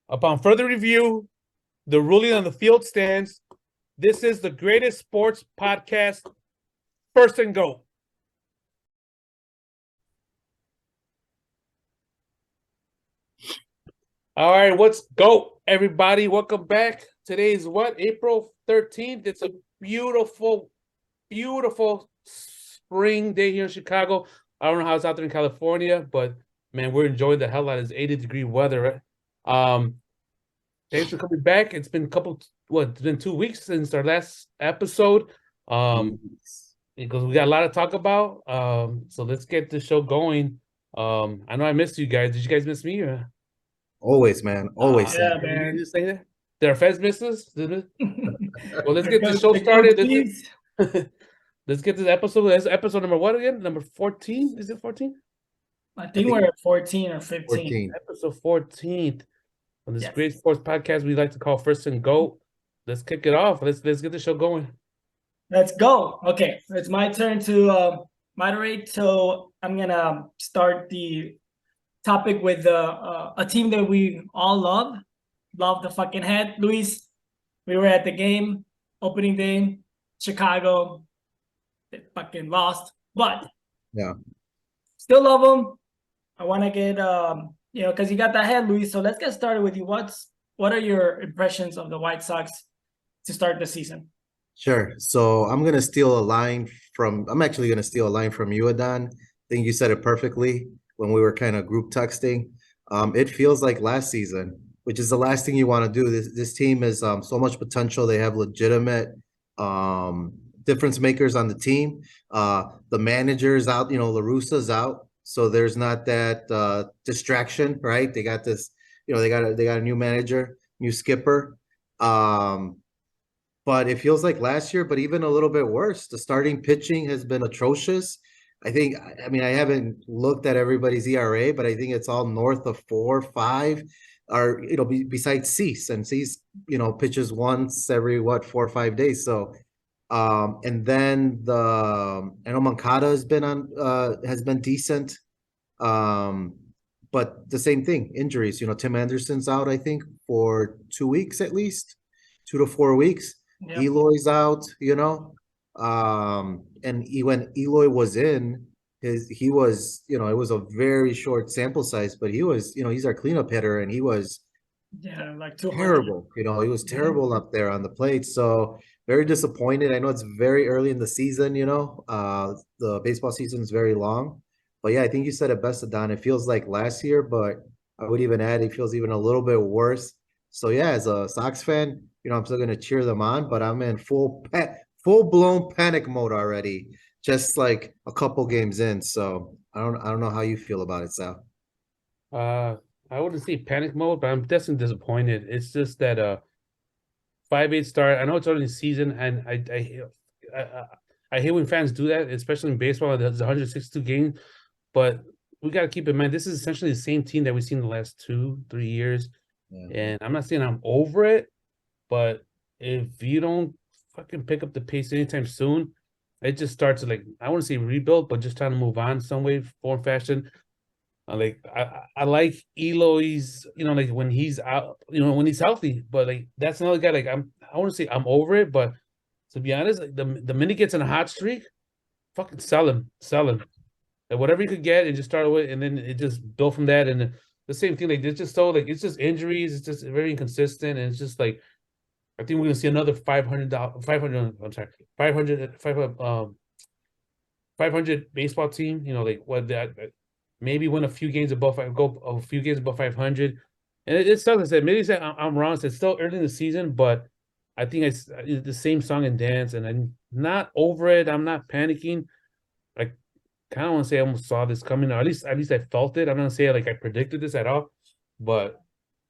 Upon further review, the ruling on the field stands. This is the greatest sports podcast, First and Goat. All right, what's go, everybody? Welcome back. Today is what? April 13th. It's a beautiful, beautiful spring day here in Chicago. I don't know how it's out there in California, but man, we're enjoying the hell out of this 80-degree weather. Thanks for coming back. It's been it's been 2 weeks since our last episode. Because we got a lot to talk about. So let's get the show going. I know I missed you guys. Did you guys miss me? Or? Always, man. Always. Yeah, man. You just say that? Did our fans miss us? Well, let's get the show started. Let's get this episode. That's episode number what again? Number 14? Is it 14? I think we're at 14 or 15. 14. Episode 14 on this great sports podcast we like to call First and Goat. Let's kick it off. Let's get the show going. Let's go. Okay, it's my turn to moderate. So I'm gonna start the topic with a team that we all love the fucking head. Luis, we were at the game, opening day, Chicago. They fucking lost, but yeah, still love them. I want to get because you got that head, Luis. So let's get started with you. What are your impressions of the White Sox to start the season? Sure. So I'm actually going to steal a line from you, Adon. I think you said it perfectly when we were kind of group texting. It feels like last season, which is the last thing you want to do. This team has so much potential. They have legitimate difference makers on the team. The manager's out, La Russa's out. So there's not that distraction, right? They got this, they got a new manager, new skipper. But it feels like last year, but even a little bit worse. The starting pitching has been atrocious. I haven't looked at everybody's ERA, but I think it's all north of 4 or 5. Or besides Cease, and Cease, pitches once every 4 or 5 days. So, and then I know Moncada has been decent. But the same thing, injuries. Tim Anderson's out, I think, for 2 weeks at least, 2 to 4 weeks. Yep. Eloy's out, and when Eloy was in, he was, it was a very short sample size, but he was, he's our cleanup hitter, and he was like terrible. He was terrible up there on the plate. So very disappointed. I know it's very early in the season, the baseball season is very long. But yeah, I think you said it best, Adon. It feels like last year, but I would even add it feels even a little bit worse. So yeah, as a Sox fan, I'm still gonna cheer them on, but I'm in full-blown panic mode already, just like a couple games in. So I don't know how you feel about it, Sal. I wouldn't say panic mode, but I'm definitely disappointed. It's just that 5-8 start. I know it's early in the season, and I hate when fans do that, especially in baseball. There's 162 games, but we got to keep in mind this is essentially the same team that we've seen the last 2-3 years. Yeah. And I'm not saying I'm over it, but if you don't fucking pick up the pace anytime soon, it just starts to I want to say rebuild, but just trying to move on some way, form, fashion. I like Eloy's, when he's out, when he's healthy, but that's another guy. I want to say I'm over it, but to be honest, the minute he gets in a hot streak, fucking sell him. Whatever you could get and just start with, and then it just built from that. And the same thing, it's just so it's just injuries. It's just very inconsistent, and it's just I think we're gonna see another 500 baseball team. Maybe win a few games above 500. And it sucks. I said maybe I'm wrong. It's still early in the season, but I think it's the same song and dance, and I'm not over it. I'm not panicking. I kind of want to say I almost saw this coming, or at least I felt it. I'm not gonna say I predicted this at all, but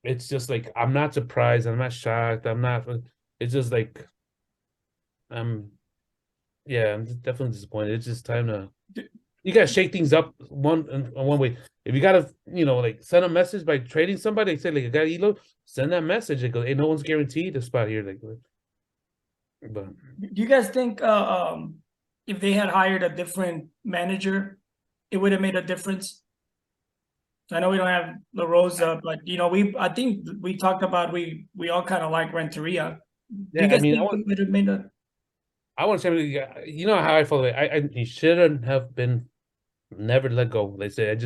it's just I'm not surprised. I'm not shocked. I'm not. It's just I'm definitely disappointed. It's just time to. You gotta shake things up one way. If you gotta, send a message by trading somebody, say I got Elo, send that message. It goes, hey, no one's guaranteed a spot here. But do you guys think if they had hired a different manager, it would have made a difference? I know we don't have La Rosa, but I think we talked about we all kind of like Renteria. Do you Yeah, I guys mean, think we would have made a? I want to say, you know how I feel. He shouldn't have been never let go. They say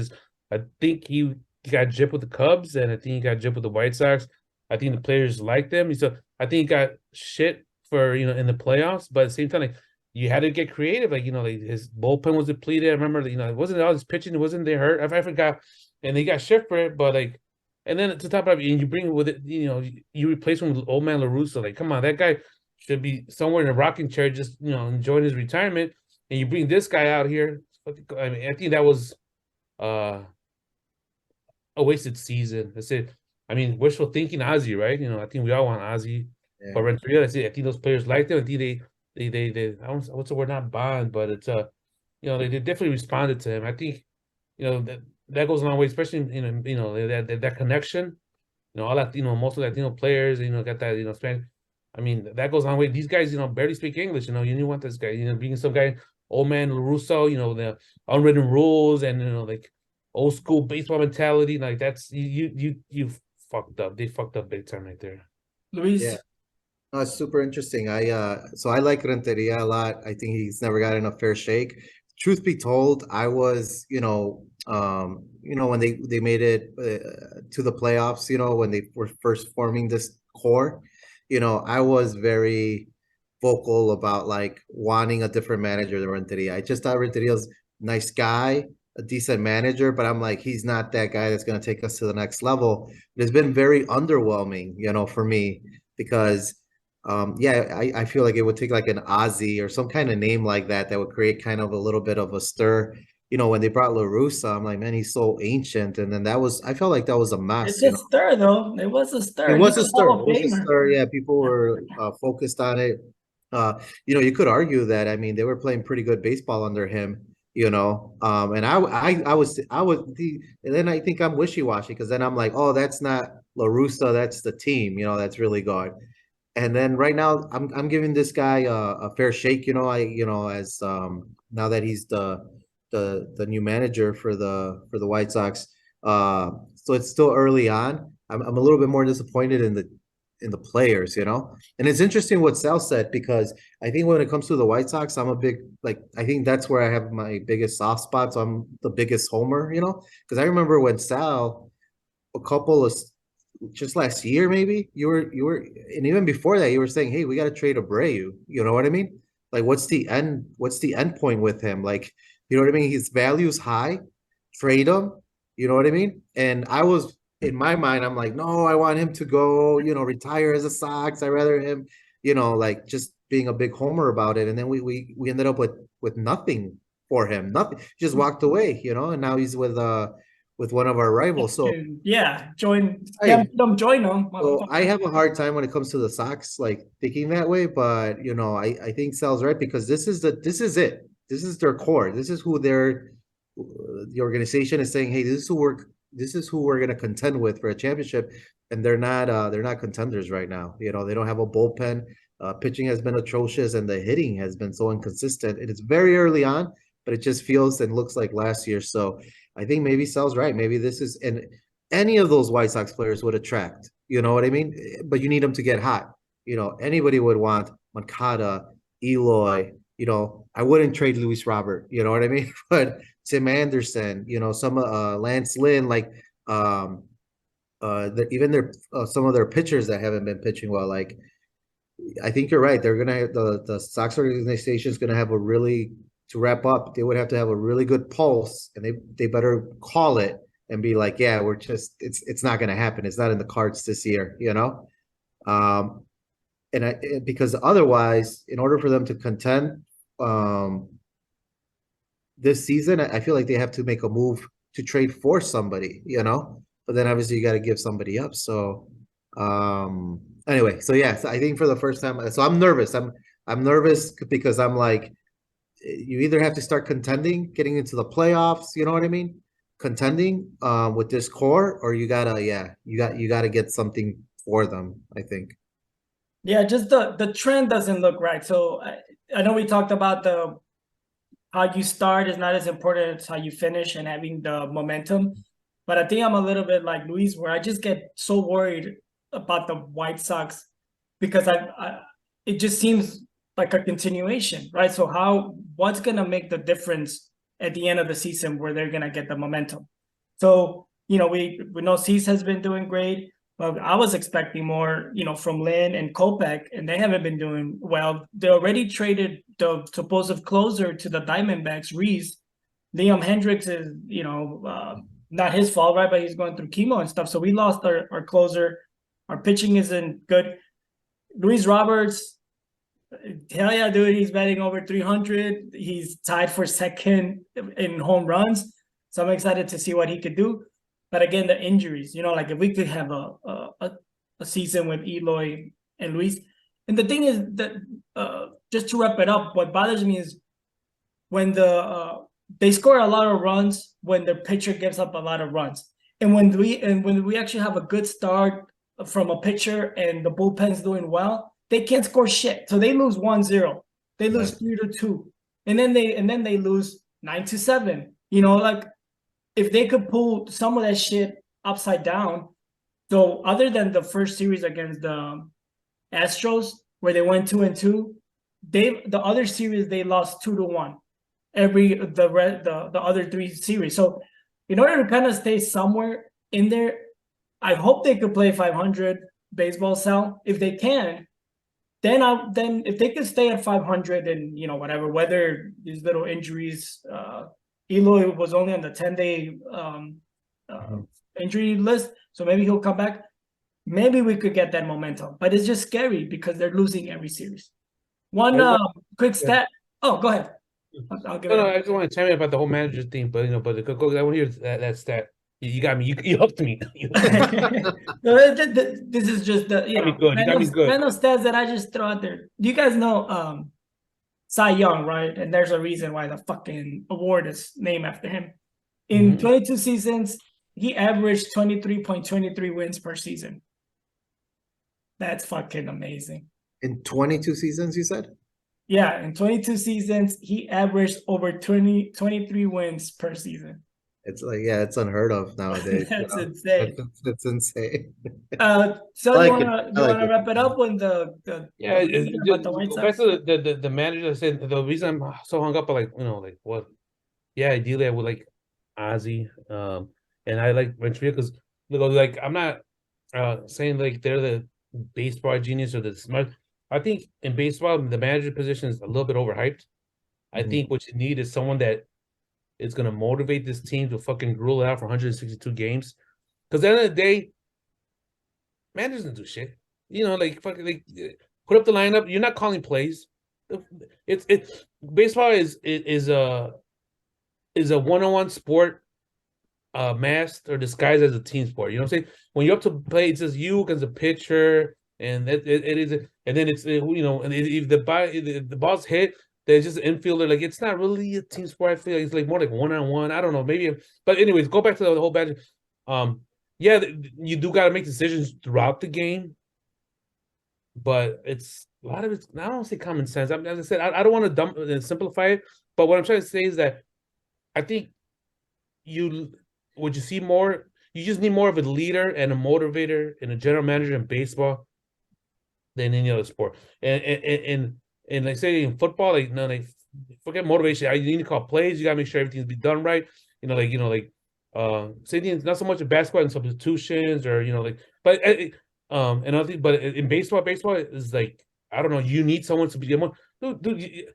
I think he got gypped with the Cubs, and I think he got gypped with the White Sox. I think the players liked him. I think he got shit for in the playoffs, but at the same time, like you had to get creative. Like like his bullpen was depleted. I remember, it wasn't all his pitching. It wasn't they hurt. I forgot, and they got shit for it. But like, and then to top it up, and you bring with it, you replace him with old man LaRusso. Like, come on, that guy should be somewhere in a rocking chair, just enjoying his retirement. And you bring this guy out here. I mean, I think that was uh a wasted season. That's it. I mean, wishful thinking, Ozzy, right? I think we all want Ozzy, Yeah. but Renteria, that's it. I think those players like them. I think they I don't what's the word, not bond, but it's they definitely responded to him. I think that goes a long way, especially that connection. All that most of Latino players, got that Spanish. I mean, that goes a long way. These guys, barely speak English. You want this guy, being some guy, old man LaRusso, the unwritten rules and like old school baseball mentality. Like that's you fucked up. They fucked up big time right there. Luis? Yeah. No, it's super interesting. So I like Renteria a lot. I think he's never gotten a fair shake. Truth be told, I was, when they made it to the playoffs, when they were first forming this core, I was very vocal about like wanting a different manager than Renteria. I just thought Renteria's nice guy, a decent manager, but I'm like, he's not that guy that's going to take us to the next level. It's been very underwhelming, for me because I feel like it would take like an Ozzy or some kind of name like that would create kind of a little bit of a stir. When they brought La Russa, I'm like, man, he's so ancient. And then I felt like that was a It's mess, a stir, though. It was a stir. It He's was a a stir. Hall It of was a Famer. stir. Yeah, people were focused on it. You could argue that. I mean, they were playing pretty good baseball under him. And and then I think I'm wishy-washy because then I'm like, oh, that's not La Russa, that's the team. That's really good. And then right now, I'm giving this guy a fair shake. As now that he's the new manager for the White Sox. So it's still early on. I'm a little bit more disappointed in the players. And it's interesting what Sal said because I think when it comes to the White Sox, I'm a big I think that's where I have my biggest soft spot. So I'm the biggest homer. Because I remember when Sal a couple of just last year, maybe you were, and even before that, you were saying, "Hey, we got to trade Abreu." You know what I mean? Like, what's the end point with him? Like, you know what I mean? His value is high, trade him. You know what I mean? And I was in my mind, I'm like, no, I want him to go, retire as a Sox. I rather him, like just being a big homer about it. And then we ended up with nothing for him, nothing. He just walked away, and now he's with one of our rivals. So yeah, join hey, them, join them. so I have a hard time when it comes to the Sox, like thinking that way. But I think Sal's right because this is it. This is their core. This is who the organization is saying, hey, this is who we're gonna contend with for a championship, and they're not contenders right now. They don't have a bullpen. Pitching has been atrocious, and the hitting has been so inconsistent. It is very early on, but it just feels and looks like last year. So I think maybe Sal's right. Maybe this is and any of those White Sox players would attract. You know what I mean? But you need them to get hot. Anybody would want Moncada, Eloy. I wouldn't trade Luis Robert. You know what I mean? But Tim Anderson. Some Lance Lynn, like even their some of their pitchers that haven't been pitching well. Like I think you're right. They're gonna have the Sox organization is gonna have a really to wrap up. They would have to have a really good pulse, and they better call it and be like, yeah, it's not gonna happen. It's not in the cards this year, Um, because otherwise, in order for them to contend, this season, I feel like they have to make a move to trade for somebody, But then obviously you got to give somebody up. So anyway, so yeah, so I think for the first time, so I'm nervous. I'm nervous because I'm like, you either have to start contending, getting into the playoffs, you know what I mean? Contending with this core, or you gotta get something for them, I think. Yeah, just the trend doesn't look right. So I know we talked about how you start is not as important as how you finish and having the momentum. But I think I'm a little bit like Luis, where I just get so worried about the White Sox because it just seems like a continuation, right? So what's gonna make the difference at the end of the season where they're gonna get the momentum? So we know Cease has been doing great, but I was expecting more, from Lynn and Kopech, and they haven't been doing well. They already traded the supposed closer to the Diamondbacks, Reese. Liam Hendricks is, not his fault, right? But he's going through chemo and stuff. So we lost our closer. Our pitching isn't good. Luis Roberts, hell yeah, dude. He's batting over 300. He's tied for second in home runs. So I'm excited to see what he could do. But again, the injuries, like if we could have a season with Eloy and Luis. And the thing is that just to wrap it up, what bothers me is when they score a lot of runs when their pitcher gives up a lot of runs. And when we actually have a good start from a pitcher and the bullpen's doing well, they can't score shit. So they lose 1-0. They lose 3-2. And then they lose 9-7. Like if they could pull some of that shit upside down. So other than the first series against the Astros, where they went 2-2, the other series they lost 2-1. The other three series. So in order to kind of stay somewhere in there, I hope they could play 500 baseball style. If they can, then if they can stay at 500 and whatever, whether these little injuries, Eloy was only on the 10-day injury list, so maybe he'll come back. Maybe we could get that momentum, but it's just scary because they're losing every series. One quick stat. Oh, go ahead. I'll give I just want to chime in about the whole manager thing, but I want to hear that stat. You got me. You hooked me. No, this is just the random stats that I just throw out there. You guys know Cy Young, right? And there's a reason why the fucking award is named after him. In 22 seasons, he averaged 23.23 wins per season. That's fucking amazing. In 22 seasons, you said? Yeah, in 22 seasons, he averaged over 23 wins per season. It's like, it's unheard of nowadays. That's insane. That's insane. So you want to wrap it up when the back to the manager. I said the reason I'm so hung up on what? Yeah, ideally I would like Ozzy, and I like Renteria because I'm not saying like they're the baseball genius or the smart. I think in baseball, the manager position is a little bit overhyped. I think what you need is someone that is going to motivate this team to fucking gruel it out for 162 games. Because at the end of the day, managers don't do shit. Fucking put up the lineup. You're not calling plays. It's baseball is a one-on-one sport, masked or disguised as a team sport. You know what I'm saying? When you're up to play, it's just you against a pitcher. And it is, and then it's and if the ball's hit, there's just an infielder. Like it's not really a team sport. I feel like it's like more like one-on-one. I don't know, maybe. But anyways, go back to the whole badge. You do got to make decisions throughout the game, but it's a lot of it. I don't say common sense. As I said, I don't want to simplify it. But what I'm trying to say is that I think you see more. You just need more of a leader and a motivator and a general manager in baseball than any other sport. And like say in football, forget motivation. You need to call plays. You gotta make sure everything's be done right. Same thing, not so much in basketball and substitutions or but another thing, but in baseball is like, I don't know, you need someone to be more dude,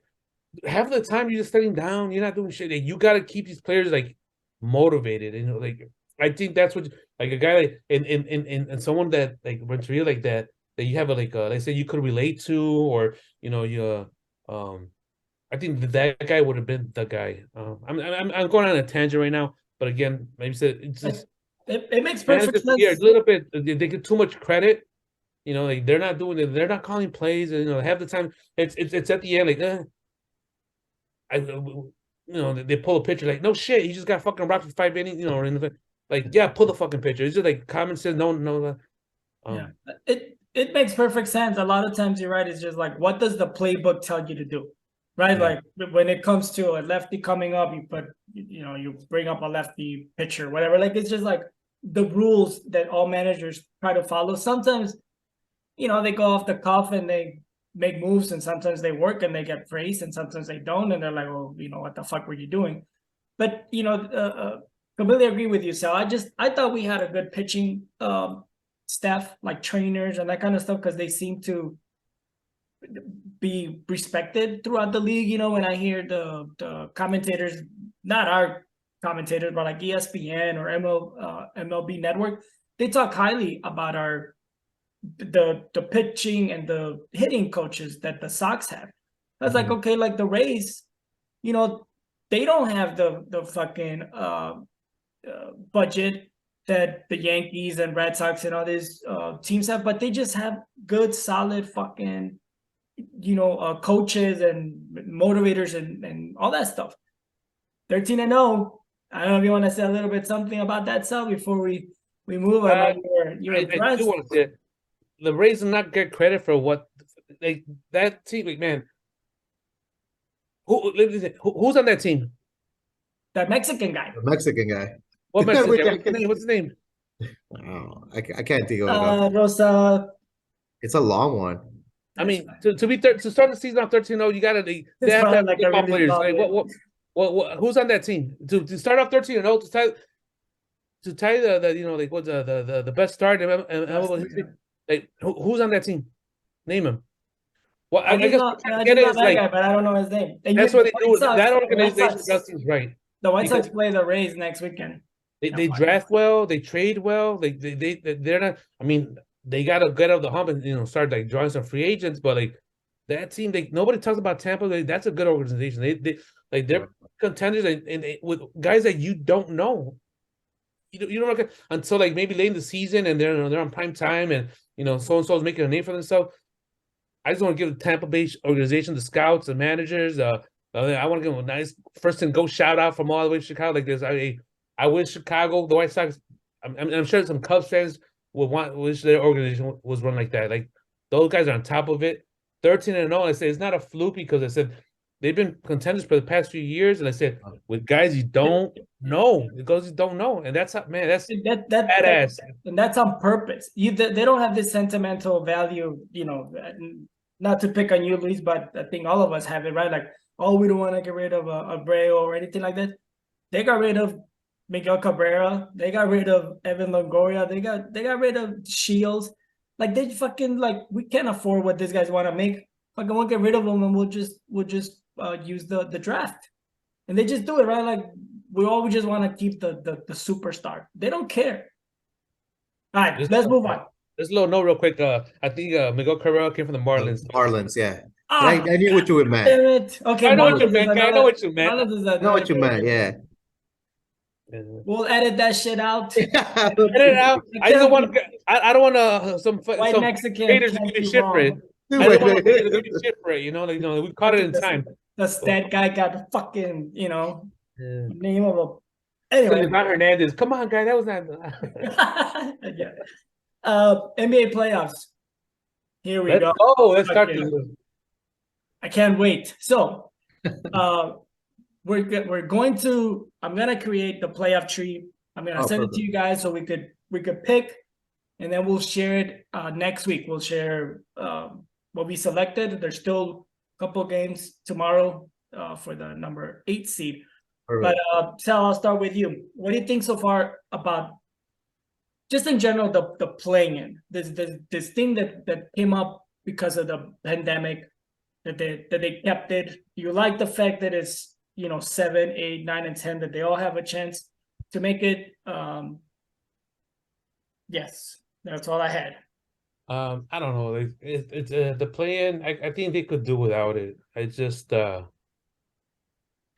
half the time you're just sitting down, you're not doing shit. You gotta keep these players motivated, I think that's what a guy and someone that Renteria like that you have let's say you could relate to, or I think that guy would have been the guy. I'm going on a tangent right now, but again, maybe it's just it makes perfect sense. Yeah, a little bit. They get too much credit. They're not doing it. They're not calling plays. And half the time it's at the end they pull a pitcher no shit, he just got fucking rocked for 5 innings. Pull the fucking pitcher. It's just common sense. No. Yeah, it makes perfect sense. A lot of times you're right. It's just what does the playbook tell you to do? right? Yeah. Like when it comes to a lefty coming up, you bring up a lefty pitcher, whatever. Like it's just like the rules that all managers try to follow. Sometimes, they go off the cuff and they make moves, and sometimes they work and they get praised, and sometimes they don't, and they're like, well, what the fuck were you doing? But completely agree with you, Sal. I thought we had a good pitching staff, like trainers and that kind of stuff, because they seem to be respected throughout the league. When I hear the commentators, not our commentators, but like ESPN or MLB Network, they talk highly about the pitching and the hitting coaches that the Sox have. I was like, okay, like the Rays, they don't have the fucking budget that the Yankees and Red Sox and all these teams have, but they just have good, solid fucking coaches and motivators and all that stuff. 13-0. I don't know if you want to say a little bit something about that, Sal, before we move on. I impressed. do want to say the Rays do not get credit for what that team. Like, man, who's on that team? That Mexican guy. The Mexican guy. What Mexican? What's his name? Oh, I can't think of it. Rosa. It's a long one. I mean, to start the season off 13-0, you gotta they have to have like football really players. Like, what who's on that team to start off 13-0 to tie the best start in history? Like, who's on that team? Name him. Well, I guess get it is like, guy, but I don't know his name. And that's what they do. That organization does things right. The White Sox play the Rays next weekend. They draft well, they trade well. They're not. I mean, they gotta get out of the hump and start like drawing some free agents. But like that team, nobody talks about Tampa. That's a good organization. They're contenders and with guys that you don't know. You don't know until like maybe late in the season and they're on prime time and so and so is making a name for themselves. I just want to give the Tampa Bay organization, the scouts, the managers. I want to give them a nice first and go shout out from all the way to Chicago. Like this, I wish Chicago, the White Sox. I'm sure some Cubs fans would wish their organization was run like that. Like those guys are on top of it. 13-0. I say it's not a fluke because I said they've been contenders for the past few years, and I said with guys you don't know, because you don't know, and that's that's badass, and that's on purpose. They don't have this sentimental value, not to pick on you, Luis, but I think all of us have it, right? Like, oh, we don't want to get rid of Abreu or anything like that. They got rid of Miguel Cabrera. They got rid of Evan Longoria. They got rid of Shields. Like they fucking we can't afford what these guys want to make. Fucking we'll get rid of them and we'll just use the draft, and they just do it, right? Like we always just want to keep the superstar. They don't care. All right, let's move on. Just a little note real quick. I think Miguel Cabrera came from the Marlins. Marlins, yeah. I knew what you would meant. Okay, I know what you meant. I know what you meant. I know what you meant, yeah. We'll edit that shit out. Edit it out. I don't want. I don't want some Mexican haters to give me shit for it. I don't want to give me shit for it. We caught it in time. The stat guy got fucking name of a. Anyway, not Hernandez. Come on, guy. That was not. Yeah. NBA playoffs. Here we go. Oh, let's start. I can't wait. So, we're going to. I'm gonna create the playoff tree. I'm gonna send it to you guys so we could pick, and then we'll share it next week. We'll share what we selected. There's still a couple games tomorrow for the number 8 seed. Perfect. But Sal, I'll start with you. What do you think so far about just in general the playing in this thing that came up because of the pandemic that they kept it? Do you like the fact that it's 7, 8, 9, and 10 that they all have a chance to make it? Yes, that's all I had. I don't know. It's the play-in. I think they could do without it. It's just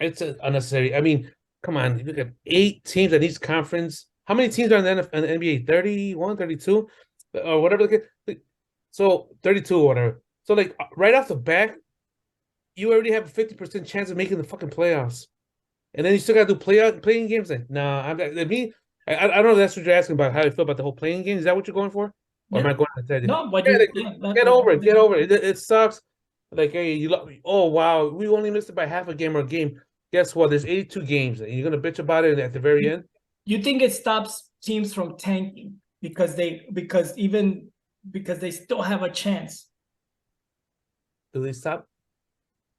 it's unnecessary. I mean, come on. You look at 8 teams in each conference. How many teams are in the NBA? 31, 32, or whatever. So 32 or whatever. So right off the bat, you already have a 50% chance of making the fucking playoffs, and then you still got to do playing games. I don't know if that's what you're asking about. How you feel about the whole playing game? Is that what you're going for? Or am I going to tell you? No, but get over it. Get over it. It sucks. Like, hey, oh wow, we only missed it by half a game or a game. Guess what? There's 82 games, and you're gonna bitch about it at the very end. You think it stops teams from tanking because they still have a chance? Do they stop?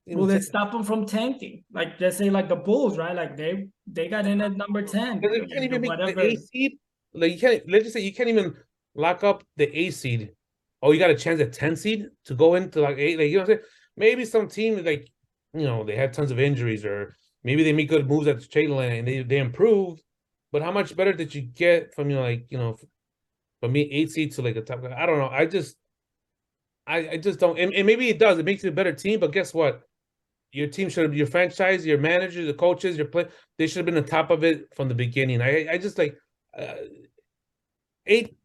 Will it stop them from tanking? Like, let's say like the Bulls, right? Like they got in at number 10. Because you can't even make the Whatever. A seed. Like you can't. Let's just say you can't even lock up the A seed. Oh, you got a chance at 10 seed to go into like 8. Like you know what I'm saying? Maybe some team like they had tons of injuries, or maybe they make good moves at the trade line and they improved. But how much better did you get from from me 8 seed to like a top? I don't know. I just don't. And maybe it does. It makes you a better team. But guess what? Your team should have, your franchise, your manager, the coaches, your play, they should have been on top of it from the beginning. I just like 8.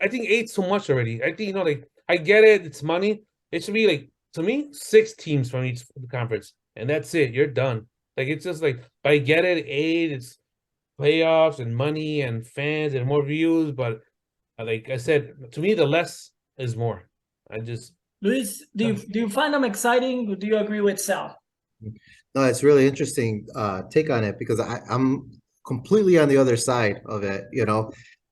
I think 8's too much already. I think like I get it, it's money. It should be like, to me, 6 teams from each conference, and that's it. You're done. Like it's just like, but I get it. 8, it's playoffs and money and fans and more views. But like I said, to me, the less is more. I just Luis, do you find them exciting, or do you agree with Sal? No, it's really interesting take on it, because I'm completely on the other side of it.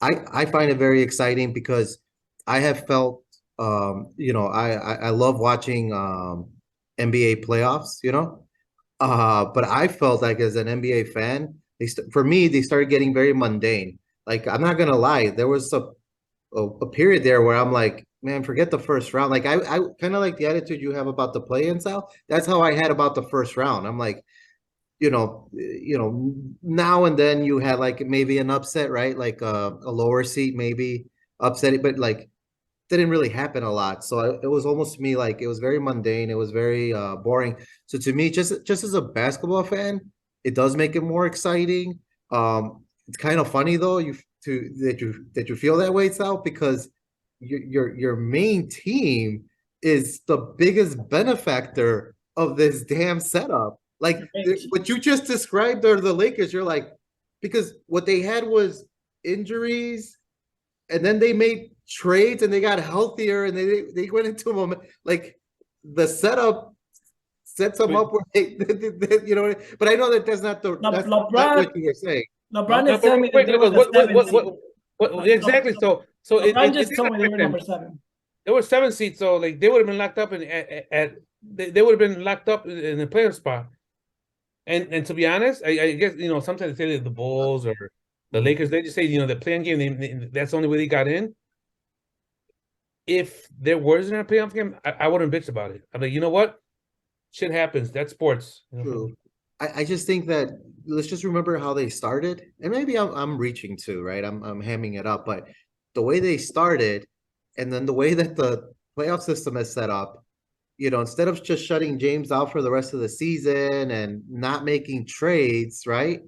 I find it very exciting because I have felt I love watching NBA playoffs, but I felt like as an NBA fan, for me they started getting very mundane. Like, I'm not gonna lie, there was a period there where I'm like, man, forget the first round. Like, I kind of like the attitude you have about the play-in, Sal. That's how I had about the first round. I'm like, now and then you had like maybe an upset, right? Like a lower seat maybe upset it, but like didn't really happen a lot. So it was almost to me like it was very mundane. It was very boring. So to me, just as a basketball fan, it does make it more exciting. It's kind of funny though, that you feel that way, Sal, because your main team is the biggest benefactor of this damn setup. Like what you just described are the Lakers. You're like, because what they had was injuries, and then they made trades and they got healthier, and they went into a moment like the setup sets them up where But I know that's not that's not what you were saying. LeBron is telling me that they were the 7 seed. Exactly. So LeBron just told me they were number 7. They were 7 seeds, so like they would have been locked up they would have been locked up in the playoff spot. And to be honest, I guess sometimes they say the Bulls or the Lakers, they just say the play-in game, that's the only way they got in. If there wasn't a playoff game, I wouldn't bitch about it. I'm like, you know what? Shit happens. That's sports. True. I just think that let's just remember how they started, and maybe I'm reaching too, right? I'm hamming it up, but the way they started, and then the way that the playoff system is set up, instead of just shutting James out for the rest of the season and not making trades, right?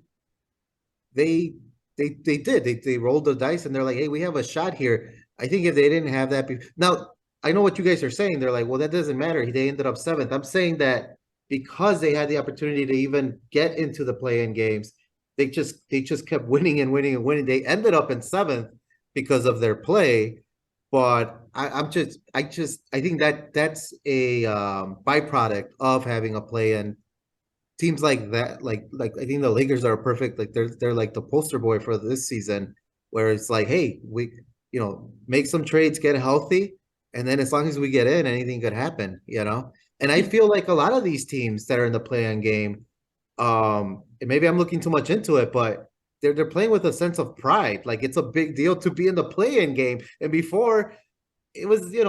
They did. They rolled the dice and they're like, hey, we have a shot here. I think if they didn't have that, now I know what you guys are saying. They're like, well, that doesn't matter. They ended up 7th. I'm saying that because they had the opportunity to even get into the play-in games, they just kept winning and winning and winning. They ended up in 7th because of their play. But I think that's a byproduct of having a play-in. Teams like that, like I think the Lakers are perfect. Like they're like the poster boy for this season, where it's like, hey, we make some trades, get healthy, and then as long as we get in, anything could happen. And I feel like a lot of these teams that are in the play-in game, and maybe I'm looking too much into it, but they're playing with a sense of pride. Like it's a big deal to be in the play-in game. And before, it was it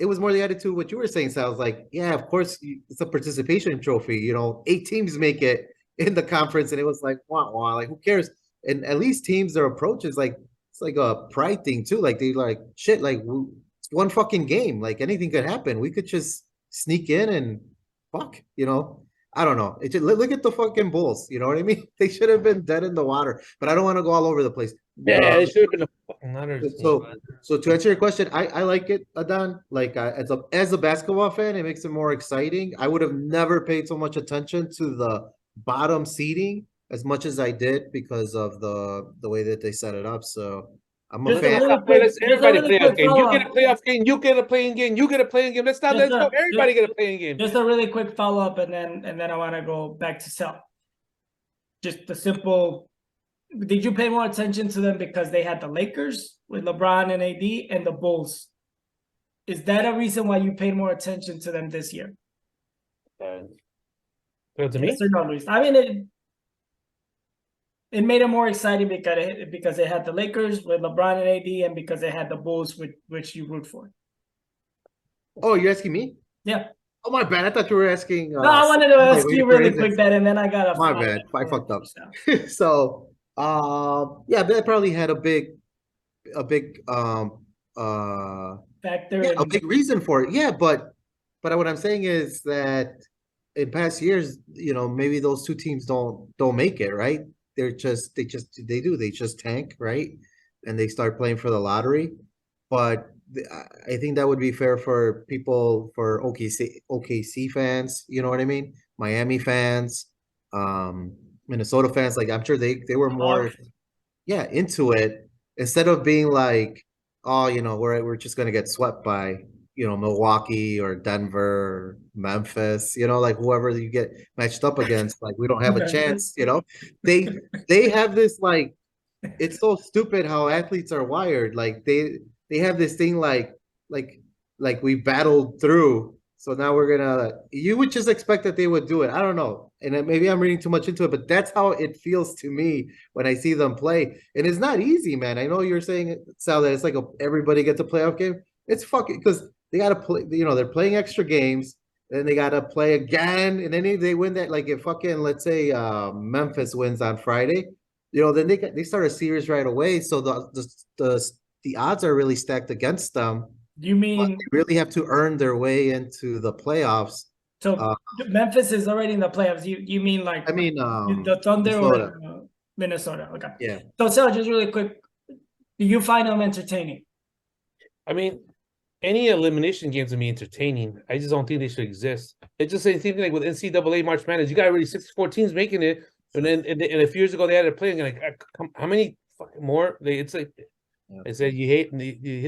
was more the attitude what you were saying. So I was like, yeah, of course it's a participation trophy. 8 teams make it in the conference, and it was like, wow, like who cares? And at least teams, their approach is like it's like a pride thing too. Like they like shit. Like it's one fucking game. Like anything could happen. We could just sneak in and fuck. I don't know. Look at the fucking Bulls. You know what I mean? They should have been dead in the water. But I don't want to go all over the place. Yeah, it should have been a fucking ladder. So to answer your question, I like it, Adan. Like as a basketball fan, it makes it more exciting. I would have never paid so much attention to the bottom seeding as much as I did because of the way that they set it up. So I'm a Just a fan. really Let's quick, let's just a everybody really play a quick game. You get a follow-up. playoff game. You get a playing game. You get a playing game. Let's not Just let's go. a- Everybody get a playing game. Just a really quick follow-up, and then I want to go back to Sal. Just the simple. Did you pay more attention to them because they had the Lakers with LeBron and AD and the Bulls? Is that a reason why you paid more attention to them this year? So to me, Yes or no, Luis? I mean, it made it more exciting because they had the Lakers with LeBron and AD, and because they had the Bulls, which you root for. Oh, you're asking me? Yeah. Oh, my bad. I thought you were asking. No, I wanted to ask wait you for really his quick answer. that, and then I got a My follow-up bad. I for fucked up. Sal. So, yeah, that probably had a big, Factor yeah, a in big reason for it. Yeah, but what I'm saying is that in past years, maybe those two teams don't make it, right? They just tank, right? And they start playing for the lottery. But I think that would be fair for people, for OKC fans, you know what I mean? Miami fans, Minnesota fans. Like, I'm sure they were more, Hawks. yeah, into it, instead of being like, oh, we're just gonna get swept by, Milwaukee or Denver or Memphis, like whoever you get matched up against, like we don't have a chance, they have this, like, it's so stupid how athletes are wired. Like they have this thing, like we battled through. So now you would just expect that they would do it. I don't know. And maybe I'm reading too much into it, but that's how it feels to me when I see them play. And it's not easy, man. I know you're saying, Sal, that it's like everybody gets a playoff game. It's fucking, because they got to play, they're playing extra games. Then they got to play again. And then they win that. Like, if fucking, let's say Memphis wins on Friday, then they start a series right away. So the odds are really stacked against them. You But mean they really have to earn their way into the playoffs. so? Memphis is already in the playoffs. You mean like I mean, the Thunder Minnesota. or Minnesota? Okay. Yeah. So, Sal, just really quick, do you find them entertaining? I mean, any elimination games to me entertaining. I just don't think they should exist. It's just the same thing like with NCAA March Madness. You got already 64 teams making it, and then and a few years ago they had it playing. Like, how many fucking more? It's like, Yeah. I said, you hit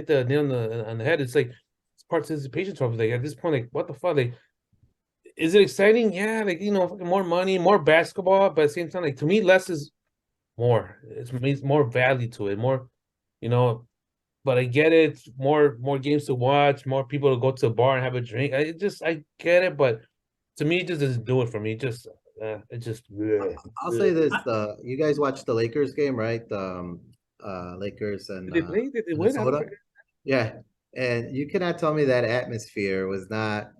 the nail on the head. It's like it's participation trophy. Like, at this point, like, what the fuck? Like, is it exciting? Yeah, like, fucking more money, more basketball, but at the same time, like, to me, less is more. It means more value to it, more, but I get it. More games to watch, more people to go to a bar and have a drink. I get it, but to me, it just doesn't do it for me. It just. I'll say this: you guys watched the Lakers game, right? Lakers and Did they play? Did they win? Minnesota. Yeah, and you cannot tell me that atmosphere was not.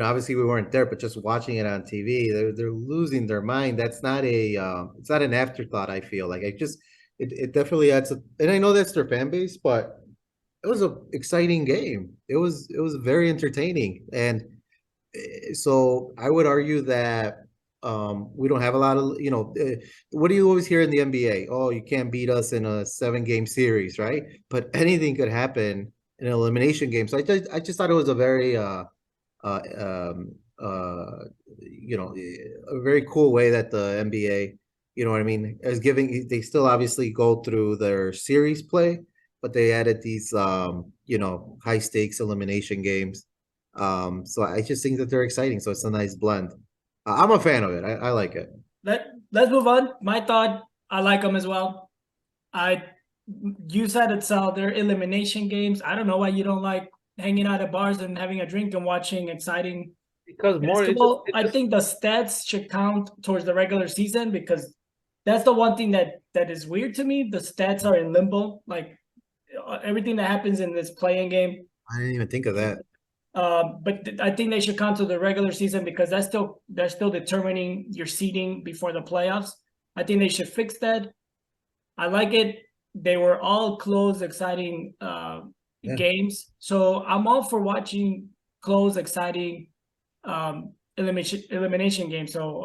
Obviously we weren't there, but just watching it on TV, they're losing their mind. That's not it's not an afterthought. I feel like it definitely adds and I know that's their fan base, but it was an exciting game. It was very entertaining, and so I would argue that we don't have a lot of, what do you always hear in the NBA? Oh, you can't beat us in a 7-game series, right? But anything could happen in an elimination game. So I just thought it was a very a very cool way that the NBA, what I mean, is giving. They still obviously go through their series play, but they added these high stakes elimination games. So I just think that they're exciting. So it's a nice blend. I'm a fan of it. I like it. Let's move on. My thought, I like them as well. You said it, Sal. They're elimination games. I don't know why you don't like hanging out at bars and having a drink and watching exciting Because more. I think the stats should count towards the regular season, because that's the one thing that is weird to me. The stats are in limbo. Like, everything that happens in this playing game. I didn't even think of that. But I think they should count to the regular season, because they're still determining your seeding before the playoffs. I think they should fix that. I like it. They were all close, exciting games. So I'm all for watching close, exciting elimination games. So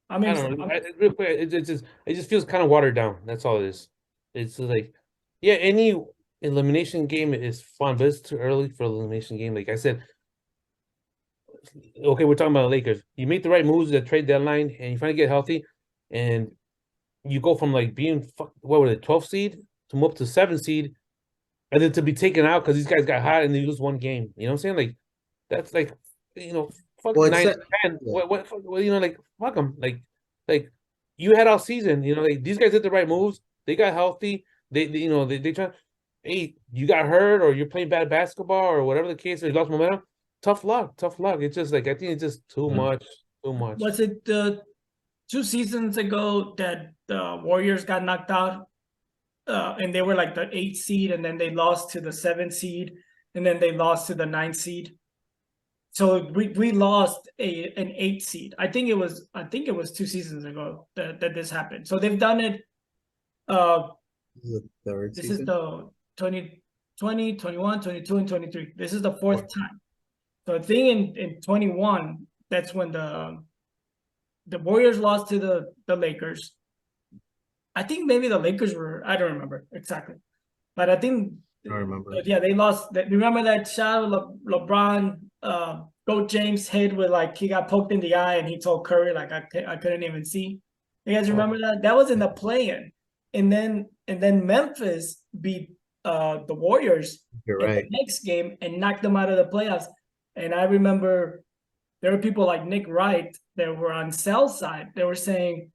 I don't know. Real quick, it just feels kind of watered down. That's all it is. It's like, yeah, any elimination game is fun, but it's too early for elimination game. Like I said, okay, we're talking about Lakers. You make the right moves at trade deadline, and you finally get healthy, and you go from like being what were the 12th seed to move up to 7 seed, and then to be taken out because these guys got hot and they lose one game. You know what I'm saying? Like that's like fuck Well, 9 and 10. yeah. Like fuck them. Like you had all season. Like these guys did the right moves. They got healthy. They try. Hey, you got hurt or you're playing bad basketball or whatever the case. Or you lost momentum. Tough luck. It's just like I think it's just too much. Too much. Was it 2 seasons ago that the Warriors got knocked out? And they were like the 8th seed, and then they lost to the 7th seed, and then they lost to the 9th seed. So we lost an 8th seed. I think it was 2 seasons ago that this happened. So they've done it. The third This season. is the 2020, 21, 22, and 23. This is the 4th time. So I think in 21, that's when the Warriors lost to the Lakers. I think maybe the Lakers I don't remember exactly. But I think I don't remember. Yeah, they lost. Remember that shot LeBron, Goat James hit with like he got poked in the eye and he told Curry like I couldn't even see. You guys remember that? That was in the play-in, and then Memphis beat the Warriors You're in right. the next game and knocked them out of the playoffs. And I remember there were people like Nick Wright that were on Cell's side. They were saying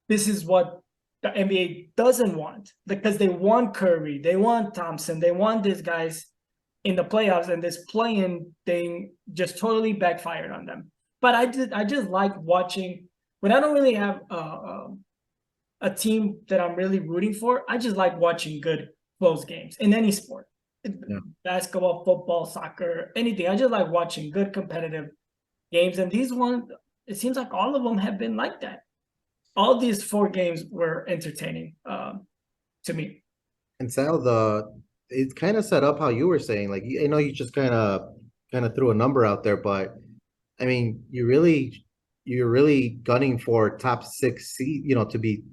this is what the NBA doesn't want, because they want Curry, they want Thompson, they want these guys in the playoffs, and this play-in thing just totally backfired on them. But I just like watching when I don't really have a team that I'm really rooting for. I just like watching good close games in any sport, basketball, football, soccer, anything. I just like watching good competitive games, and these ones, it seems like all of them have been like that. All these 4 games were entertaining to me. And Sal, it kind of set up how you were saying. Like, I know you just kind of threw a number out there, but I mean, you're really gunning for top 6 seed, to be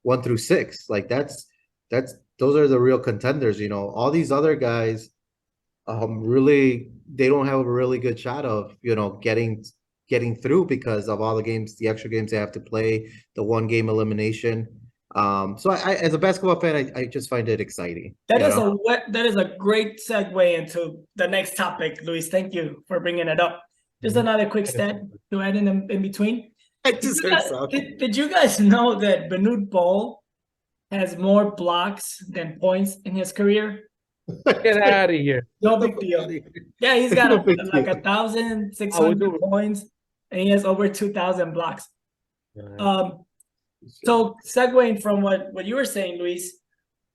1 through 6. Like those are the real contenders. All these other guys, really, they don't have a really good shot of getting through because of all the extra games they have to play, the 1-game elimination. So I, as a basketball fan, I just find it exciting. That is a great segue into the next topic, Luis. Thank you for bringing it up. Just another quick stat to add in between. Did you guys know that Benoit Bol has more blocks than points in his career? Get out of here. No big deal. Yeah, he's got like 1,600 points, and he has over 2,000 blocks. So segueing from what you were saying, Luis,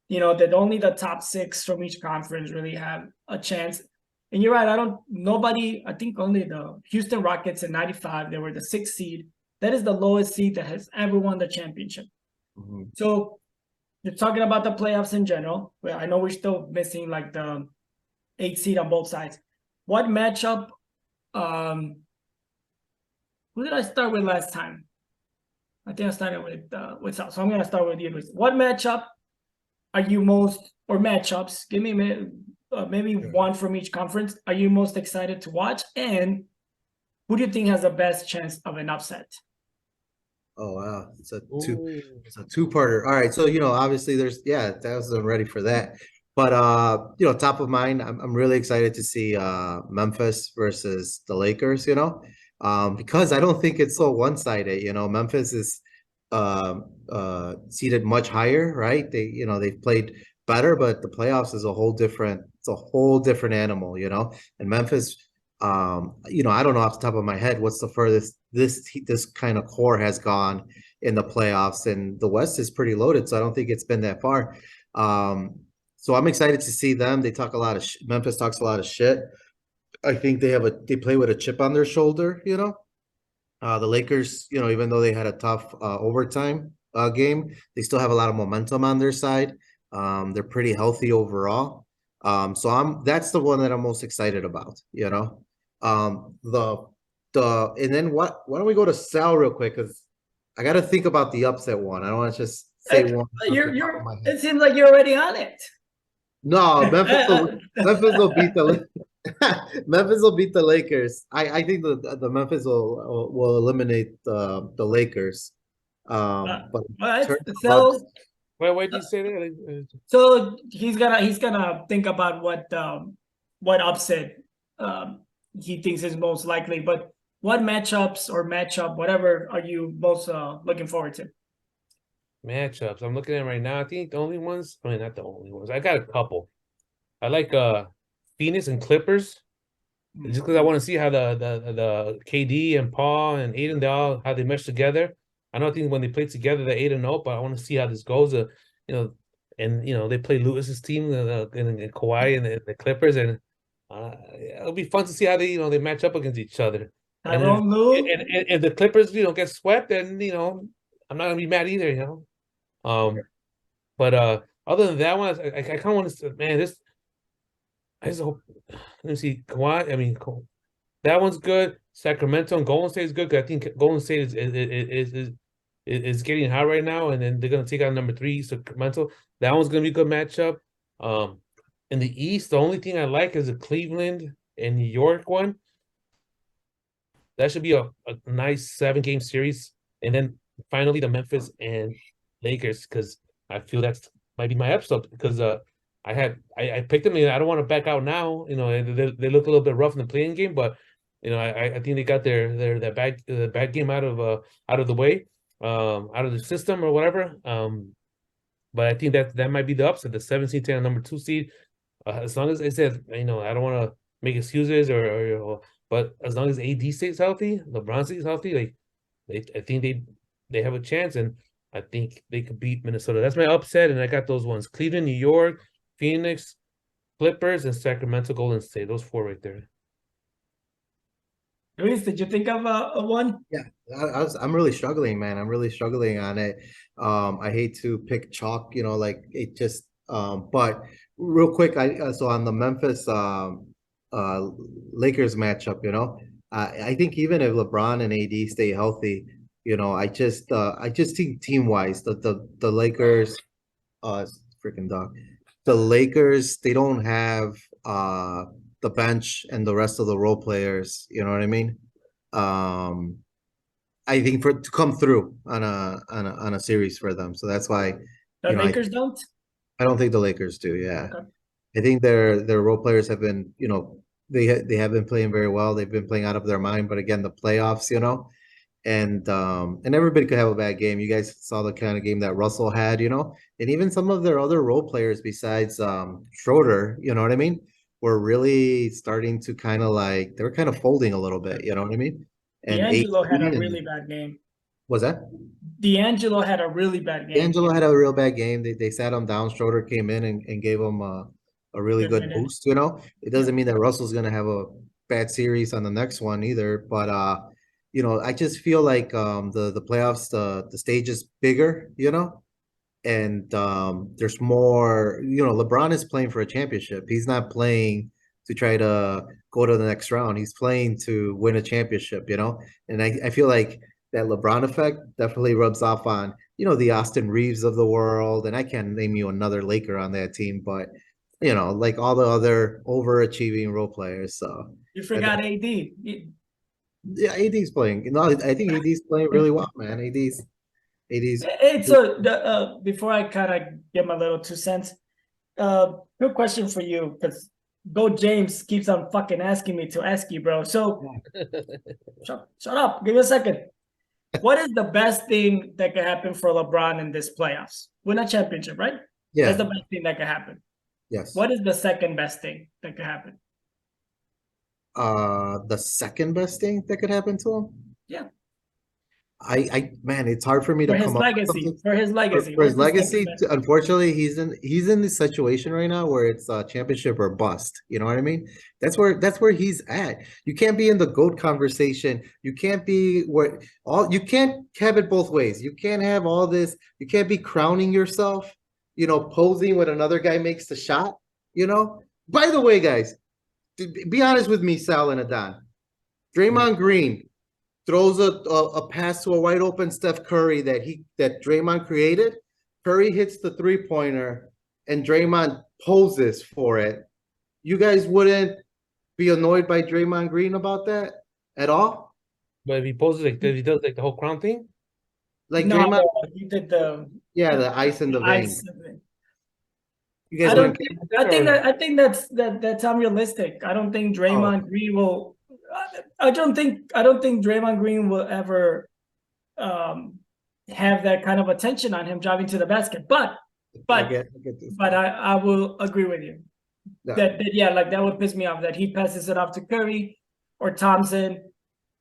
that only the top 6 from each conference really have a chance. And you're right. I think only the Houston Rockets in 95, they were the 6th seed. That is the lowest seed that has ever won the championship. Mm-hmm. So you're talking about the playoffs in general. Well, I know we're still missing like the 8th seed on both sides. What matchup? Who did I start with last time? I think I started with South. So I'm going to start with you, Luis. What matchup are you matchups? Give me maybe one from each conference. Are you most excited to watch? And who do you think has the best chance of an upset? Oh wow, it's a two-parter. All right, so obviously I wasn't ready for that, but top of mind, I'm really excited to see Memphis versus the Lakers. Because I don't think it's so one-sided. Memphis is seated much higher, right? They've played better, but the playoffs is a whole different animal. And Memphis. I don't know off the top of my head what's the furthest this kind of core has gone in the playoffs, and the West is pretty loaded, so I don't think it's been that far. So I'm excited to see them. They talk a lot of Memphis talks a lot of shit. I think they play with a chip on their shoulder. The Lakers, even though they had a tough overtime game, they still have a lot of momentum on their side. They're pretty healthy overall. So that's the one that I'm most excited about. And then why don't we go to Sal real quick, because I got to think about the upset one. I don't want to just say one. It seems like you're already on it. No, Memphis will beat the Memphis will beat the Lakers. I think the Memphis will eliminate the Lakers. But Why do you say that? So he's gonna think about what upset he thinks is most likely. But what matchups or matchup, whatever, are you most looking forward to? Matchups. I'm looking at right now. I think the only ones. I mean, not the only ones. I got a couple. I like Phoenix and Clippers. Just because I want to see how the KD and Paul and Aiden, they all how they mesh together. I don't think when they play together they're 8-0, but I want to see how this goes. You know, and they play Lewis's team and Kawhi and the Clippers, and it'll be fun to see how they match up against each other. And then Tyronn Lue. and if the Clippers get swept, then I'm not gonna be mad either. But other than that one, I kind of want to man this. I just hope. Let me see. Kawhi. I mean, that one's good. Sacramento and Golden State is good because I think Golden State is getting hot right now, and then they're gonna take out number 3 Sacramento. That one's gonna be a good matchup. In the East, the only thing I like is the Cleveland and New York one. That should be a nice 7-game series, and then finally the Memphis and Lakers because I feel that's might be my episode because I picked them and I don't want to back out now. They look a little bit rough in the playing game, but I think they got that bad game out of the way, out of the system or whatever. But I think that might be the upset, the 17 10 number 2 seed. As long as I said, I don't want to make excuses but as long as AD stays healthy, LeBron stays healthy, I think they have a chance, and I think they could beat Minnesota. That's my upset, and I got those ones: Cleveland, New York, Phoenix, Clippers, and Sacramento, Golden State. Those 4 right there. Luis, did you think of a one? Yeah, I'm really struggling, man. I'm really struggling on it. I hate to pick chalk, like it just. But real quick, so on the Memphis Lakers matchup, I think even if LeBron and AD stay healthy, I just think team wise, the Lakers, freaking dog, the Lakers, they don't have the bench and the rest of the role players. You know what I mean? I think to come through on a series for them, so that's why The Lakers don't. I don't think the Lakers do. Yeah, Okay. I think their role players have been, they have been playing very well. They've been playing out of their mind. But again, the playoffs, and everybody could have a bad game. You guys saw the kind of game that Russell had, and even some of their other role players besides Schroeder, you know what I mean, were really starting to kind of they were kind of folding a little bit, you know what I mean? And D'Angelo had a really bad game. Was that? D'Angelo had a really bad game. D'Angelo had a real bad game. They sat him down. Schroeder came in and gave him a really good boost. It doesn't mean that Russell's gonna have a bad series on the next one either. But I just feel like the playoffs, the stage is bigger, and there's more. LeBron is playing for a championship. He's not playing to try to go to the next round. He's playing to win a championship, and I feel like that LeBron effect definitely rubs off on, the Austin Reeves of the world. And I can't name you another Laker on that team, but, like all the other overachieving role players. So you forgot AD. Yeah, AD's playing. No, I think AD's playing really well, man. AD's. Hey, so before I kind of give my little 2 cents, good question for you, because Go James keeps on fucking asking me to ask you, bro. So shut up. Give me a second. What is the best thing that could happen for LeBron in this playoffs? Win a championship, right? Yeah. That's the best thing that could happen. Yes. What is the second best thing that could happen? The second best thing that could happen to him? Yeah. Man, it's hard for me to come up with something. For his legacy. For his legacy, unfortunately, he's in this situation right now where it's championship or bust. You know what I mean? That's where he's at. You can't be in the GOAT conversation. You can't be you can't have it both ways. You can't have all this. You can't be crowning yourself, posing when another guy makes the shot. By the way, guys, be honest with me, Sal and Adon. Draymond Green throws a pass to a wide open Steph Curry that Draymond created. Curry hits the 3-pointer and Draymond poses for it. You guys wouldn't be annoyed by Draymond Green about that at all? But if he poses if he does the whole crown thing? Like No, Draymond, he did the Yeah, the ice in the ice. vein. You guys I don't wouldn't think. care? I think that's unrealistic. I don't think Draymond Green will. I don't think Draymond Green will ever have that kind of attention on him driving to the basket. But I get this. I will agree with you Yeah. that yeah, like that would piss me off that he passes it off to Curry or Thompson,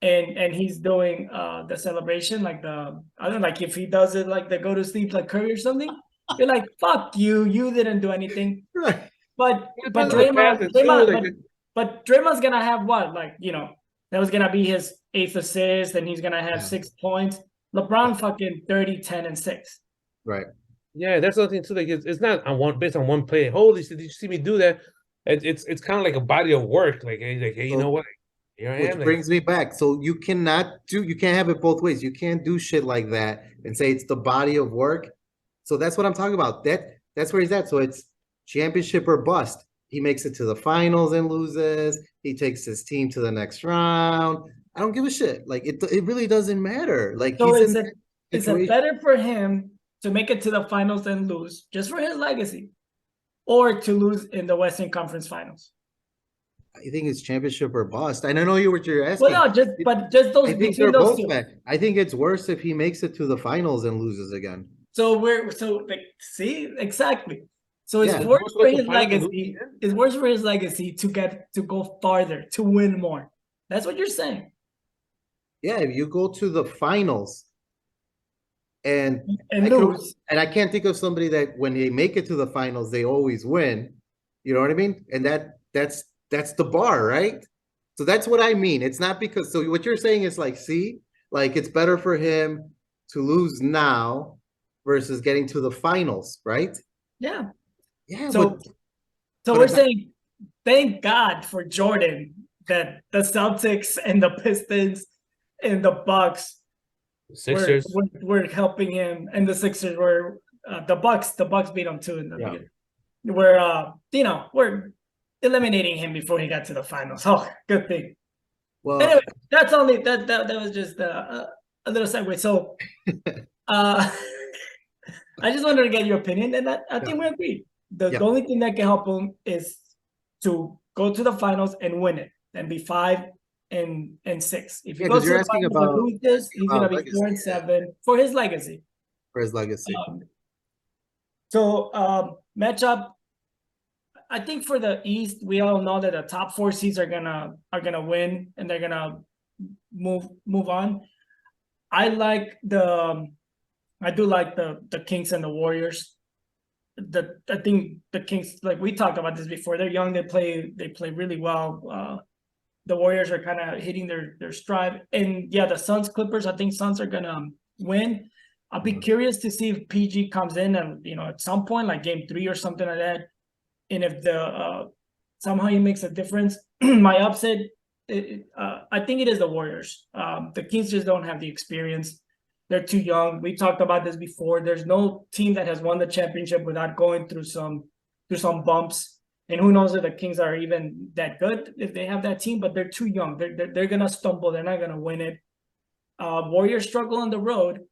and he's doing the celebration like the I don't know, like if he does it like the go to sleep like Curry or something. You're like, fuck you, you didn't do anything. Right. But Because of the passes too, like, but Draymond's gonna have what? Like, you know, that was gonna be his 8th assist, and he's gonna have 6 points. LeBron fucking 30, 10, and 6. Right. yeah, that's the other thing too. Like it's not on one based on one play. Holy shit, did you see me do that? It's kind of like a body of work. Like, hey, you know what? Here I Which am. brings me back. So you can't have it both ways. You can't do shit like that and say it's the body of work. So that's what I'm talking about. That's where he's at. So it's championship or bust. He makes it to the finals and loses. He takes his team to the next round. I don't give a shit. Like it really doesn't matter. Like So he's is it better for him to make it to the finals and lose just for his legacy, or to lose in the Western Conference Finals? I think it's championship or bust. And I know what you're asking. Well, no, just those I think between they're those both two. bad. I think it's worse if he makes it to the finals and loses again. So like see exactly. So it's Yeah. worse for his Finals and legacy. It's worse for his legacy to go farther, to win more. That's what you're saying. Yeah, if you go to the finals and lose. I can't think of somebody that when they make it to the finals, they always win. You know what I mean? And that's the bar, right? So that's what I mean. It's not because so what you're saying is like, see, like it's better for him to lose now versus getting to the finals, right? Yeah. Yeah. So we're saying thank God for Jordan that the Celtics and the Pistons and the Bucks Sixers were helping him, and the Sixers were the Bucks beat them too in the beginning. We're we're eliminating him before he got to the finals. Oh, good thing. Well, anyway, that's only that was just a little segue. So I just wanted to get your opinion, and I think we agree. The only thing that can help him is to go to the finals and win it, and be 5 and 6. If he goes to the finals and loses, he's gonna be 4 and 7 for his legacy. For his legacy. Matchup. I think for the East, we all know that the top 4 seeds are gonna win, and they're gonna move on. I do like the Kings and the Warriors. I think the Kings, like we talked about this before, they're young, they play really well. The Warriors are kind of hitting their stride. And yeah, the Suns Clippers, I think Suns are gonna win. I'll be curious to see if PG comes in and at some point, like game 3 or something like that. And if somehow he makes a difference. My upset, I think it is the Warriors. The Kings just don't have the experience. They're too young. We talked about this before. There's no team that has won the championship without going through some bumps. And who knows if the Kings are even that good if they have that team, but they're too young. They're gonna stumble. They're not gonna win it. Warriors struggle on the road,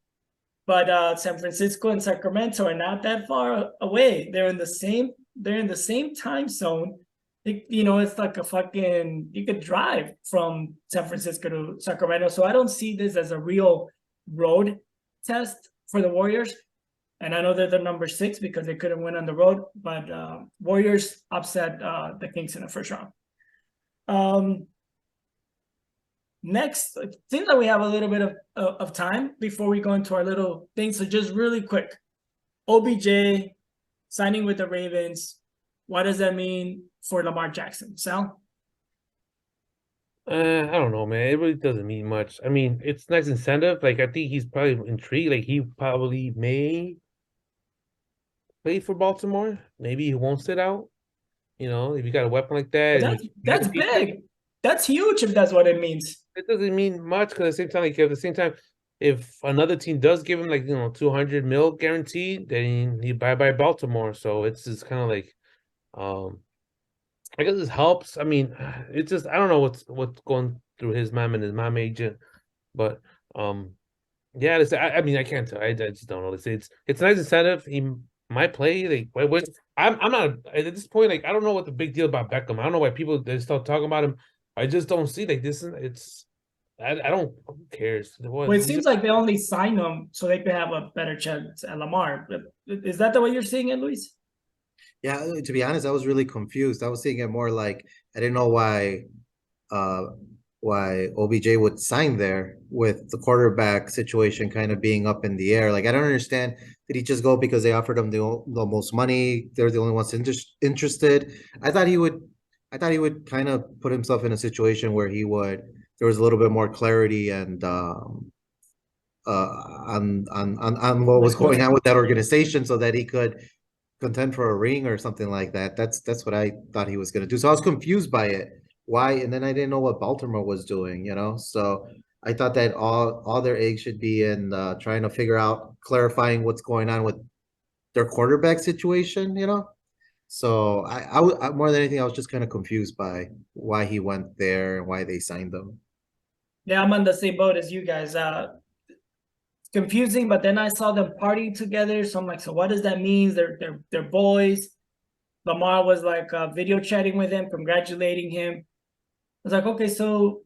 but San Francisco and Sacramento are not that far away. They're in the same time zone. It's like a fucking, you could drive from San Francisco to Sacramento. So I don't see this as a real road test for the Warriors. And I know they're the number 6 because they couldn't win on the road, but Warriors upset the Kings in the first round. Next, it seems like we have a little bit of time before we go into our little thing. So just really quick, OBJ signing with the Ravens. What does that mean for Lamar Jackson? Sal? I don't know, man. It really doesn't mean much. I mean, it's nice incentive. Like, I think he's probably intrigued. Like, he probably may play for Baltimore. Maybe he won't sit out. If you got a weapon like that. That's big. That's huge if that's what it means. It doesn't mean much because at the same time, if another team does give him 200 mil guaranteed, then he bye Baltimore. So it's just kind of like, I guess this helps. I mean, it's just I don't know what's going through his mom and his mom agent, but Yeah, I mean, I can't tell. I just don't know. It's a nice incentive. He might play. Like, I'm not at this point. Like, I don't know what the big deal about Beckham. I don't know why people they start talking about him. I just don't see like this. It's I don't. Who cares? Well, it seems like they only signed him so they could have a better chance at Lamar. But is that the way you're seeing it, Luis? Yeah, to be honest, I was really confused. I was seeing it more like I didn't know uh why OBJ would sign there with the quarterback situation kind of being up in the air. Like I don't understand. Did he just go because they offered him the most money? They're the only ones interested. I thought he would kind of put himself in a situation where there was a little bit more clarity and on what was going on with that organization so that he could contend for a ring or something like that. That's what I thought he was going to do. So I was confused by it. Why? And then I didn't know what Baltimore was doing, you know? So I thought that all their eggs should be in trying to figure out, clarifying what's going on with their quarterback situation, you know? So I more than anything, I was just kind of confused by why he went there and why they signed him. Yeah, I'm on the same boat as you guys. It's confusing, but then I saw them partying together. So I'm like, so what does that mean? They're boys. Lamar was like video chatting with him, congratulating him. I was like, okay, so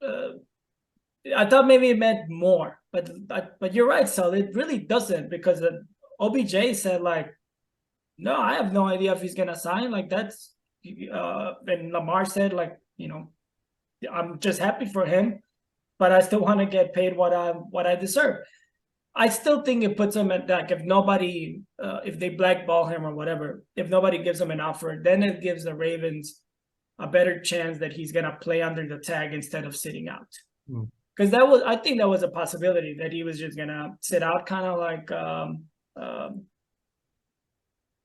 I thought maybe it meant more, but you're right, Sal. It really doesn't because OBJ said like, no, I have no idea if he's gonna sign. Like that's and Lamar said like, I'm just happy for him, but I still want to get paid what I deserve. I still think it puts him at like if they blackball him or whatever, if nobody gives him an offer, then it gives the Ravens a better chance that he's gonna play under the tag instead of sitting out. Because I think that was a possibility that he was just gonna sit out, kind of like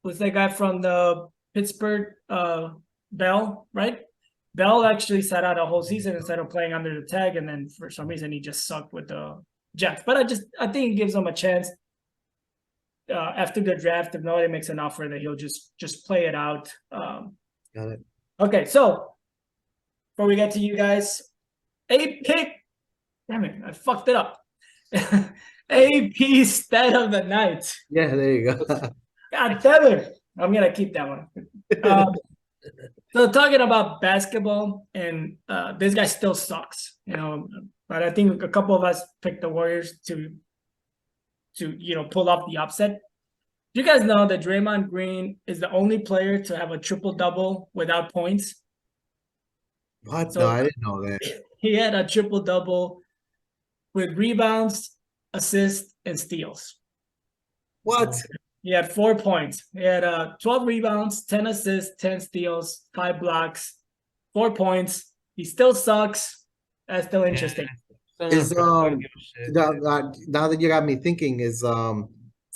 who's that guy from the Pittsburgh, Bell, right? Bell actually sat out a whole season instead of playing under the tag, and then for some reason he just sucked with the Jets. But I think it gives him a chance after the draft. If nobody makes an offer, that he'll just play it out. Got it. Okay, so before we get to you guys, pick. Damn it, I fucked it up. AP stat of the night. Yeah, there you go. God damn it. I'm gonna keep that one. So talking about basketball, and this guy still sucks, but I think a couple of us picked the Warriors to pull off the upset. Do you guys know that Draymond Green is the only player to have a triple-double without points? What? No, I didn't know that. He had a triple-double with rebounds, assists, and steals. What? He had 4 points. He had 12 rebounds, 10 assists, 10 steals, 5 blocks, 4 points. He still sucks. That's still interesting. Is now that you got me thinking, is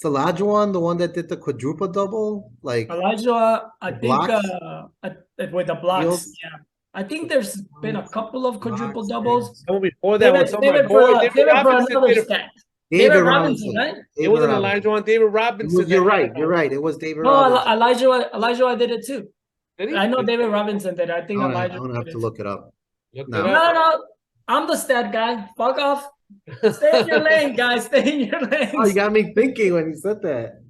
Olajuwon the one that did the quadruple double? Like Elijah, I think with the blocks. Steals? Yeah. I think there's been a couple of quadruple doubles. So before that was David for another stat. David Robinson, right? It wasn't Elijah, David Robinson. You're right. It was David No, Robinson. Elijah did it too. I know David Robinson did. I think Elijah. I'm gonna have to look it up. No. I'm the stat guy. Fuck off. Stay in your lane, guys. Stay in your lane. Oh, you got me thinking when you said that.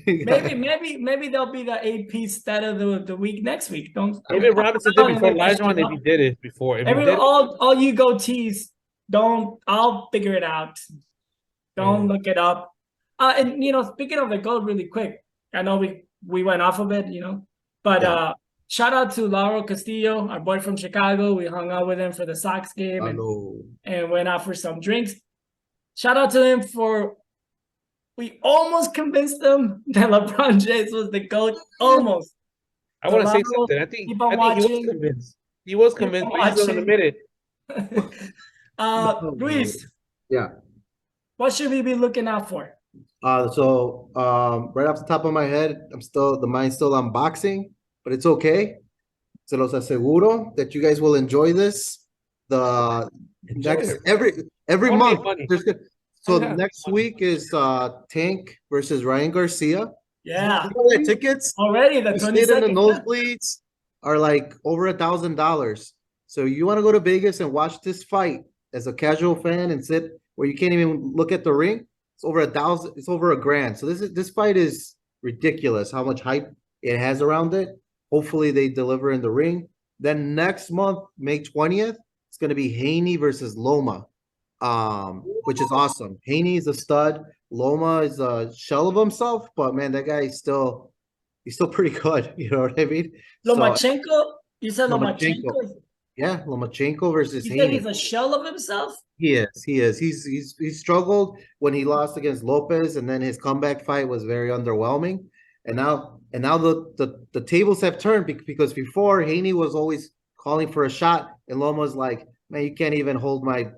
Maybe there'll be the AP stat of the week next week. David Robinson did before Elijah, if he did it before. All you goatees, I'll figure it out. Don't look it up. And speaking of the goal, really quick, I know we went off of it, but shout out to Lauro Castillo, our boy from Chicago. We hung out with him for the Sox game and went out for some drinks. Shout out to him we almost convinced him that LeBron James was the GOAT. Almost. I want to say something. I think he was convinced. He was convinced, but he's going to admit it. Luis. Yeah. What should we be looking out for? So right off the top of my head, the mind's still on boxing, but it's okay. Se los aseguro that you guys will enjoy this. Every month. So next week is Tank versus Ryan Garcia. Yeah. Tickets already the 22nd. The nosebleeds are like over $1,000. So you want to go to Vegas and watch this fight as a casual fan and sit where you can't even look at the ring. It's over 1,000. It's over $1,000. So this fight is ridiculous. How much hype it has around it. Hopefully they deliver in the ring. Then next month, May 20th, it's going to be Haney versus Loma, which is awesome. Haney is a stud. Loma is a shell of himself, but man, that guy is still pretty good. You know what I mean? Lomachenko? You said Lomachenko. Lomachenko? Yeah, Lomachenko versus You said Haney. he's a shell of himself? He is. He struggled when he lost against Lopez, and then his comeback fight was very underwhelming. And now the tables have turned because before Haney was always calling for a shot, and Loma's like, man, you can't even hold my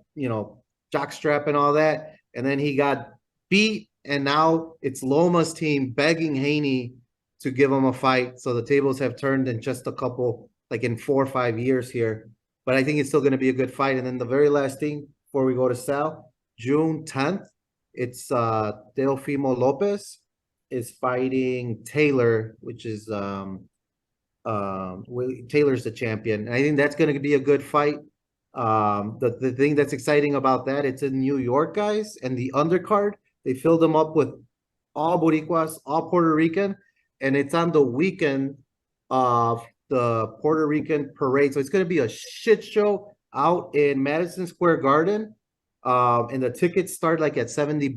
jock strap and all that. And then he got beat, and now it's Loma's team begging Haney to give him a fight. So the tables have turned in just a couple, like in 4 or 5 years here. But I think it's still going to be a good fight. And then the very last thing before we go to Sal, June 10th, it's Teofimo Lopez is fighting Taylor, which is Taylor's the champion. And I think that's going to be a good fight. The thing that's exciting about that, it's in New York, guys, and the undercard, they filled them up with all Boricuas, all Puerto Rican, and it's on the weekend of the Puerto Rican parade. So it's going to be a shit show out in Madison Square Garden. And the tickets start like at $70.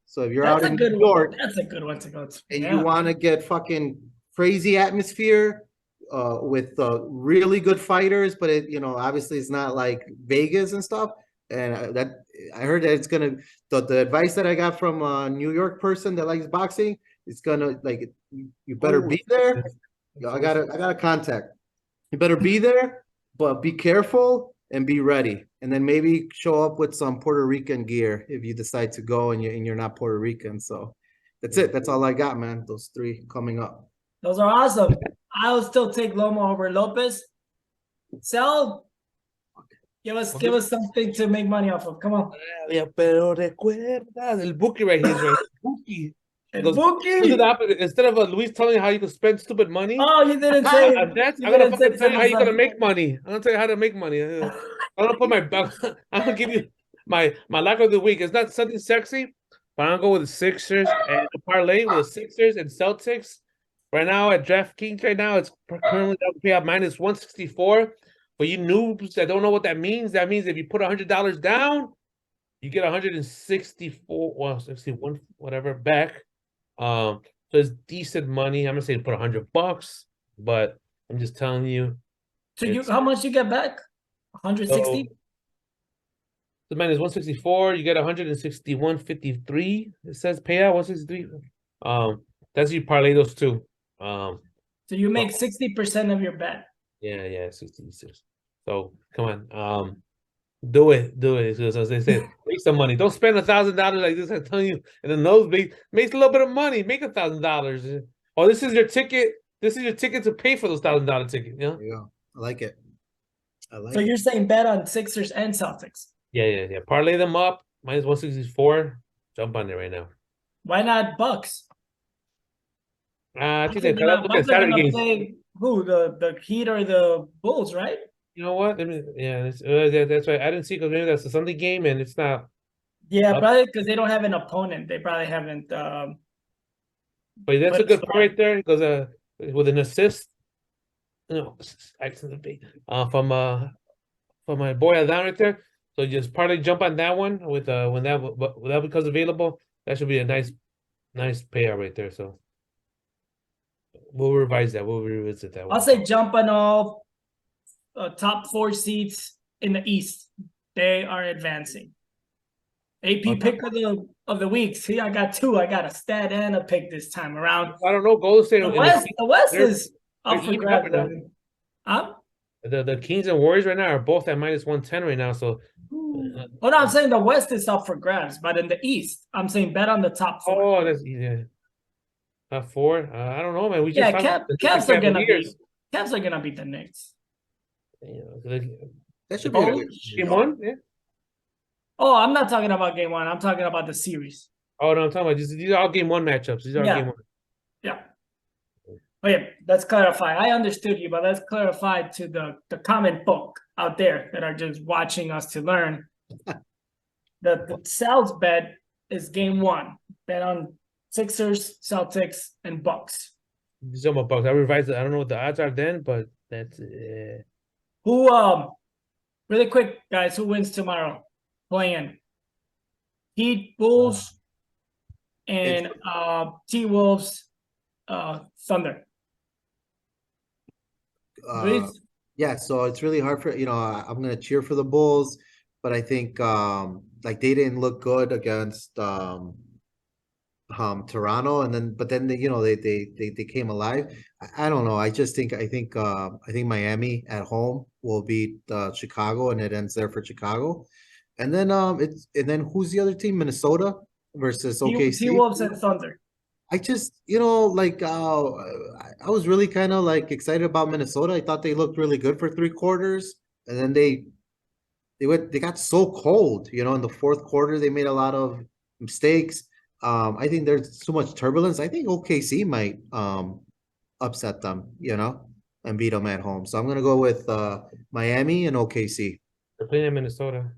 So if you're out in New York, that's a good one to go to. And you want to get fucking crazy atmosphere with really good fighters, but obviously it's not like Vegas and stuff. And that I heard that it's gonna the advice that I got from a New York person that likes boxing, it's gonna like you better be there. I got a contact. You better be there, but be careful and be ready. And then maybe show up with some Puerto Rican gear if you decide to go and you're not Puerto Rican. So that's it. That's all I got, man. Those 3 coming up. Those are awesome. I'll still take Loma over Lopez. Sal, give us something to make money off of. Come on. Pero recuerda el Bookie right here. Right? Bookie. Bookie. Instead of Luis telling you how you can spend stupid money. Oh, you didn't say it. I'm gonna fucking tell you how you're gonna make money. I'm gonna tell you how to make money. I'm gonna put I'm gonna give you my lack of the week. It's not something sexy, but I'm gonna go with the Sixers and a parlay with the Sixers and Celtics. Right now at DraftKings, it's currently up minus 164. For you noobs that don't know what that means if you put $100 down, you get 164, well, 61, whatever back. So it's decent money. I'm gonna say put $100, but I'm just telling you. So how much you get back? 160. So minus 164, you get 161.53. It says payout 163. That's you parlay those two. So you make 60% of your bet. Yeah, 66. So come on, do it. Because as they said, make some money. Don't spend $1,000 like this. I'm telling you. And then those makes a little bit of money. Make $1,000. Oh, this is your ticket. This is your ticket to pay for those $1,000 tickets. Yeah, I like it. So you're saying bet on Sixers and Celtics? Yeah. Parlay them up. Minus 164. Jump on there right now. Why not Bucks? I think they're looking at Saturday games. Play who? The Heat or the Bulls, right? You know what? That's right. I didn't see because maybe that's a Sunday game and it's not. Yeah, probably because they don't have an opponent. They probably haven't. But that's a good point right there because with an assist, from my boy Adan right there. So just probably jump on that one with when that becomes available. That should be a nice payout right there. So we'll revise that. We'll revisit that one. I'll say jump on all top 4 seeds in the East. They are advancing. AP pick of the week. See, I got 2. I got a stat and a pick this time around. I don't know. Golden State. The West is up for grabs. Huh? The Kings and Warriors right now are both at minus 110 right now. So. Oh no, I'm saying the West is up for grabs, but in the East, I'm saying bet on the top 4. Oh, that's top 4. I don't know, man. Cavs are gonna beat the Knicks. That should be game 1. Yeah. Oh, I'm not talking about game 1. I'm talking about the series. Oh no, I'm talking about these are all game 1 matchups. These are game 1. Yeah. Oh yeah, let's clarify. I understood you, but let's clarify to the common folk out there that are just watching us to learn. The The Sal's bet is game 1. Bet on Sixers, Celtics, and Bucks. Some of Bucks. I revised it. I don't know what the odds are then, but that's Who really quick, guys, who wins tomorrow? Playing Heat, Bulls, and T-Wolves, Thunder. Luis? Yeah, so it's really hard for I'm gonna cheer for the Bulls, but I think like they didn't look good against Toronto, and then they came alive. I don't know. I think Miami at home will beat Chicago, and it ends there for Chicago. And then who's the other team? Minnesota versus OKC. T-Wolves and Thunder. I just, I was really kind of like excited about Minnesota. I thought they looked really good for 3 quarters, and then they got so cold, in the fourth quarter. They made a lot of mistakes. I think there's too much turbulence. I think OKC might upset them, and beat them at home. So I'm gonna go with Miami and OKC. they're playing in Minnesota.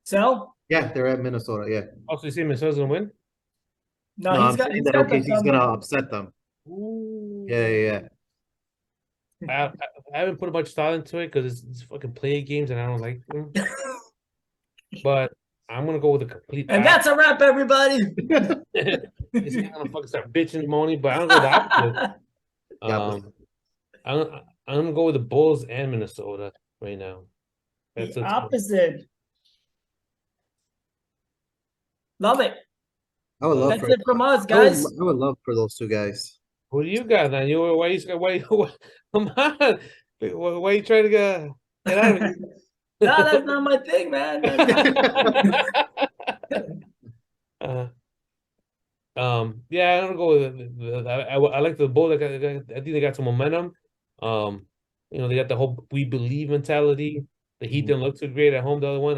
Sal? Yeah, they're at Minnesota. Yeah. Also, you see Minnesota's gonna win? No, No, he's I'm saying that got the OKC's Thunder. gonna upset them. Ooh. Yeah. I haven't put a bunch of thought into it because it's fucking play games and I don't like them. But I'm gonna go with a complete. And that's a wrap, everybody. It's gonna fucking start bitching and moaning, but I'm gonna go the opposite. Yeah. I'm gonna go with the Bulls and Minnesota right now. That's The a opposite. Love it. I would love That's for it from us, I would, guys. I would love for those two guys. Who do you got then? Come on. Why you trying to get out of here? No, that's not my thing, man. Yeah, I'm gonna go with I like the Bulls. I think they got some momentum. They got the whole "we believe" mentality. The Heat didn't look too great at home. The other one,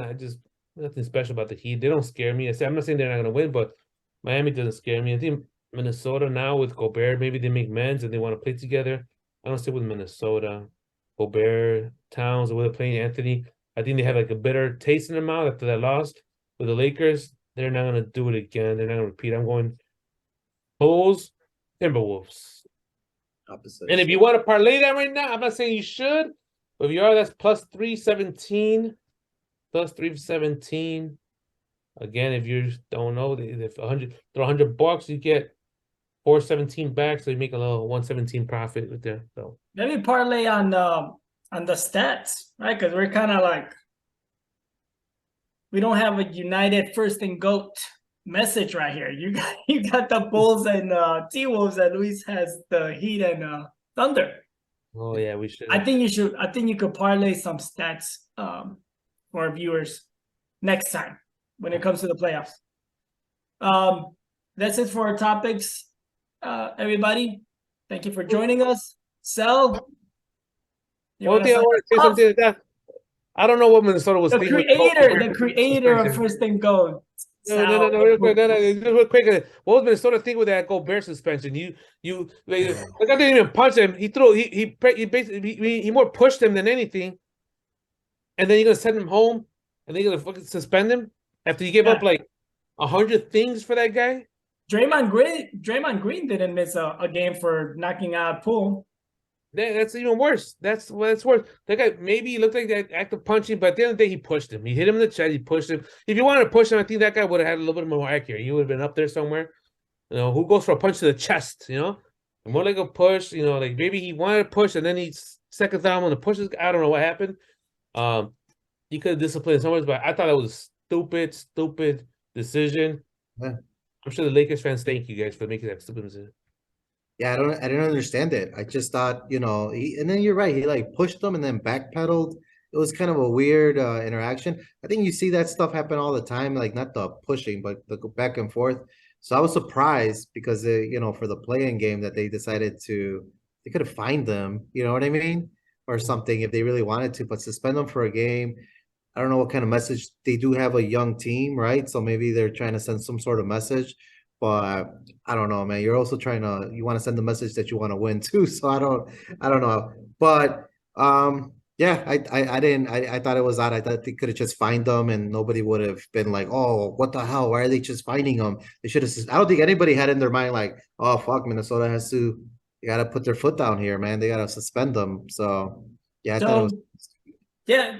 nothing special about the Heat. They don't scare me. I'm not saying they're not gonna win, but Miami doesn't scare me. I think Minnesota now with Gobert, maybe they make men's and they want to play together. I don't stick with Minnesota. Gobert, Towns, or they're playing Anthony. I think they have like a bitter taste in their mouth after that loss with the Lakers. They're not gonna do it again. They're not gonna repeat. I'm going Bulls, Timberwolves. Opposite. And if you want to parlay that right now, I'm not saying you should, but if you are, that's plus 317. Plus 317. Again, if you don't know, if 100 bucks, you get 417 back, so you make a little 117 profit with there. So Maybe parlay on the stats, right? Because we're kind of like we don't have a united first and GOAT message right here. You got the Bulls and T-Wolves, and Luis has the Heat and Thunder. oh yeah, we should. I think you could parlay some stats for our viewers next time when it comes to the playoffs. That's it for our topics, everybody. Thank you for joining us. Sal, One thing I want to say something like that. I don't know what Minnesota was the thinking. creator of First and GOAT. No, real quick. What was Minnesota thinking with that Gobert suspension? Like, I didn't even punch him. He basically he more pushed him than anything. And then you're gonna send him home, and then you're gonna fucking suspend him after you gave up like 100 things for that guy. Draymond Green didn't miss a game for knocking out Poole. That's even worse. That's worse. That guy, maybe he looked like that active punching, but at the end of the day, he pushed him. He hit him in the chest. He pushed him. If you wanted to push him, I think that guy would have had a little bit more accurate. You would have been up there somewhere. Who goes for a punch to the chest? More like a push. Like maybe he wanted to push, and then he second thought on the pushes. I don't know what happened. He could have disciplined so much, but I thought that was a stupid decision. Yeah. I'm sure the Lakers fans thank you guys for making that stupid decision. Yeah, I didn't understand it. I just thought, and then you're right. He like pushed them and then backpedaled. It was kind of a weird interaction. I think you see that stuff happen all the time, like not the pushing, but the back and forth. So I was surprised because for the play-in game that they decided they could have fined them, you know what I mean? Or something if they really wanted to, but suspend them for a game. I don't know what kind of message. They do have a young team, right? So maybe they're trying to send some sort of message. But I don't know, man. You're also you want to send the message that you want to win too. So I don't know. But Yeah, I didn't. I thought it was odd. I thought they could have just fined them and nobody would have been like, "Oh, what the hell? Why are they just finding them?" They should have. I don't think anybody had in their mind like, "Oh, fuck, Minnesota has to. They got to put their foot down here, man. They got to suspend them." So yeah, I thought it was. So yeah,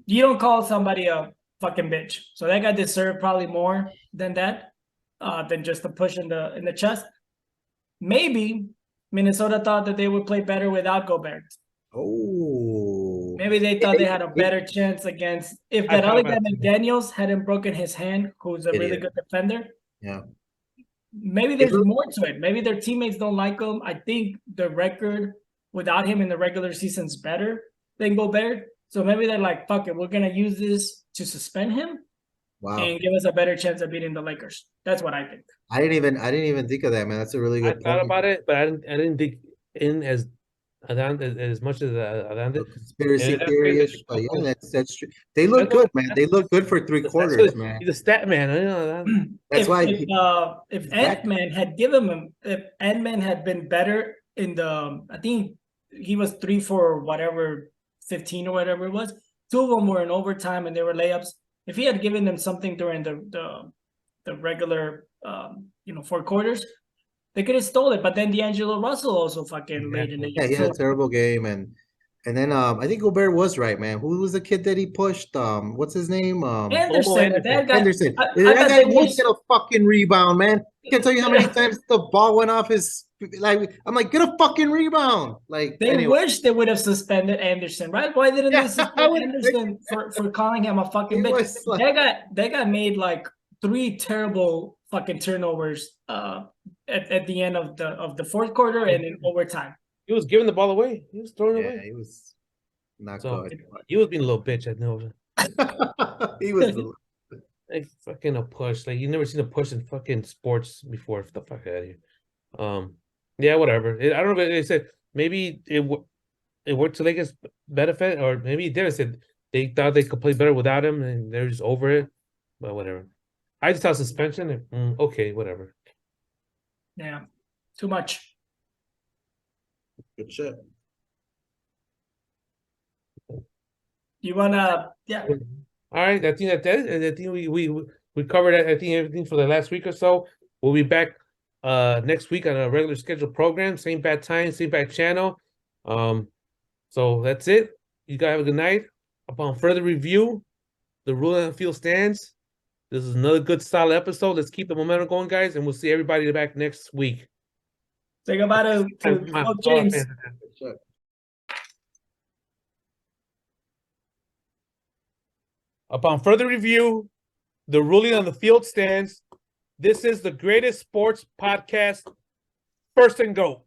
you don't call somebody a fucking bitch. So that guy deserved probably more than that, than just a push in the chest. Maybe Minnesota thought that they would play better without Gobert. Oh, Maybe they thought they had a better chance against if I that thought other about guy it too. McDaniels hadn't broken his hand, who's a really Idiot. good defender. Yeah. Maybe there's more to it. Maybe their teammates don't like him. I think the record without him in the regular season's better than Gobert. So maybe they're like, fuck it, we're gonna use this to suspend him Wow. and give us a better chance of beating the Lakers. That's what I think. I didn't even think of that, man. That's a really I good thought point. about it, but I didn't dig in as much as A conspiracy that's theory-ish, crazy. but yeah, that's true. They look That's what- good, man. They look good for three That's quarters, what, man. he's a stat man. I know that. That's why If he's back. Ant-Man had given him if Ant-Man had been better in the I think he was 3 for whatever 15 or whatever it was. Two of them were in overtime and they were layups. If he had given them something during the regular 4 quarters, they could have stole it. But then D'Angelo Russell also fucking laid in the Yeah, he had a terrible game, and then I think Gobert was right, man. Who was the kid that he pushed? What's his name? Anderson, that guy. Anderson. I That bet guy they would wish- get a fucking rebound, man. I can't tell you how many times the ball went off his. Like, I'm like, get a fucking rebound. Like, They anyway, wish they would have suspended Anderson, right? Why didn't Yeah, they I suspend would Anderson for calling him a fucking it bitch? was like, That guy made like 3 terrible fucking turnovers at the end of the fourth quarter and in overtime. He was giving the ball away. He was throwing it yeah, away. he was not So good. he was being a little bitch. I know. He was the Like fucking a push. Like you never seen a push in fucking sports before. Get the fuck out of here. Yeah, whatever. I don't know if they said maybe it worked to Lakers' benefit, or maybe it didn't. Said they thought they could play better without him, and they're just over it. But whatever. I just thought suspension. Okay, whatever. Yeah, too much. good shit. You wanna? Yeah. All right, I think that's it. I think we covered I think everything for the last week or so. We'll be back next week on a regular scheduled program, same bad time, same bad channel. So that's it. You guys have a good night. Upon further review, the rule on the field stands. This is another good solid episode. Let's keep the momentum going, guys, and we'll see everybody back next week. Say goodbye to Coach James. Good shit. Upon further review, the ruling on the field stands. This is the greatest sports podcast, First and Goat.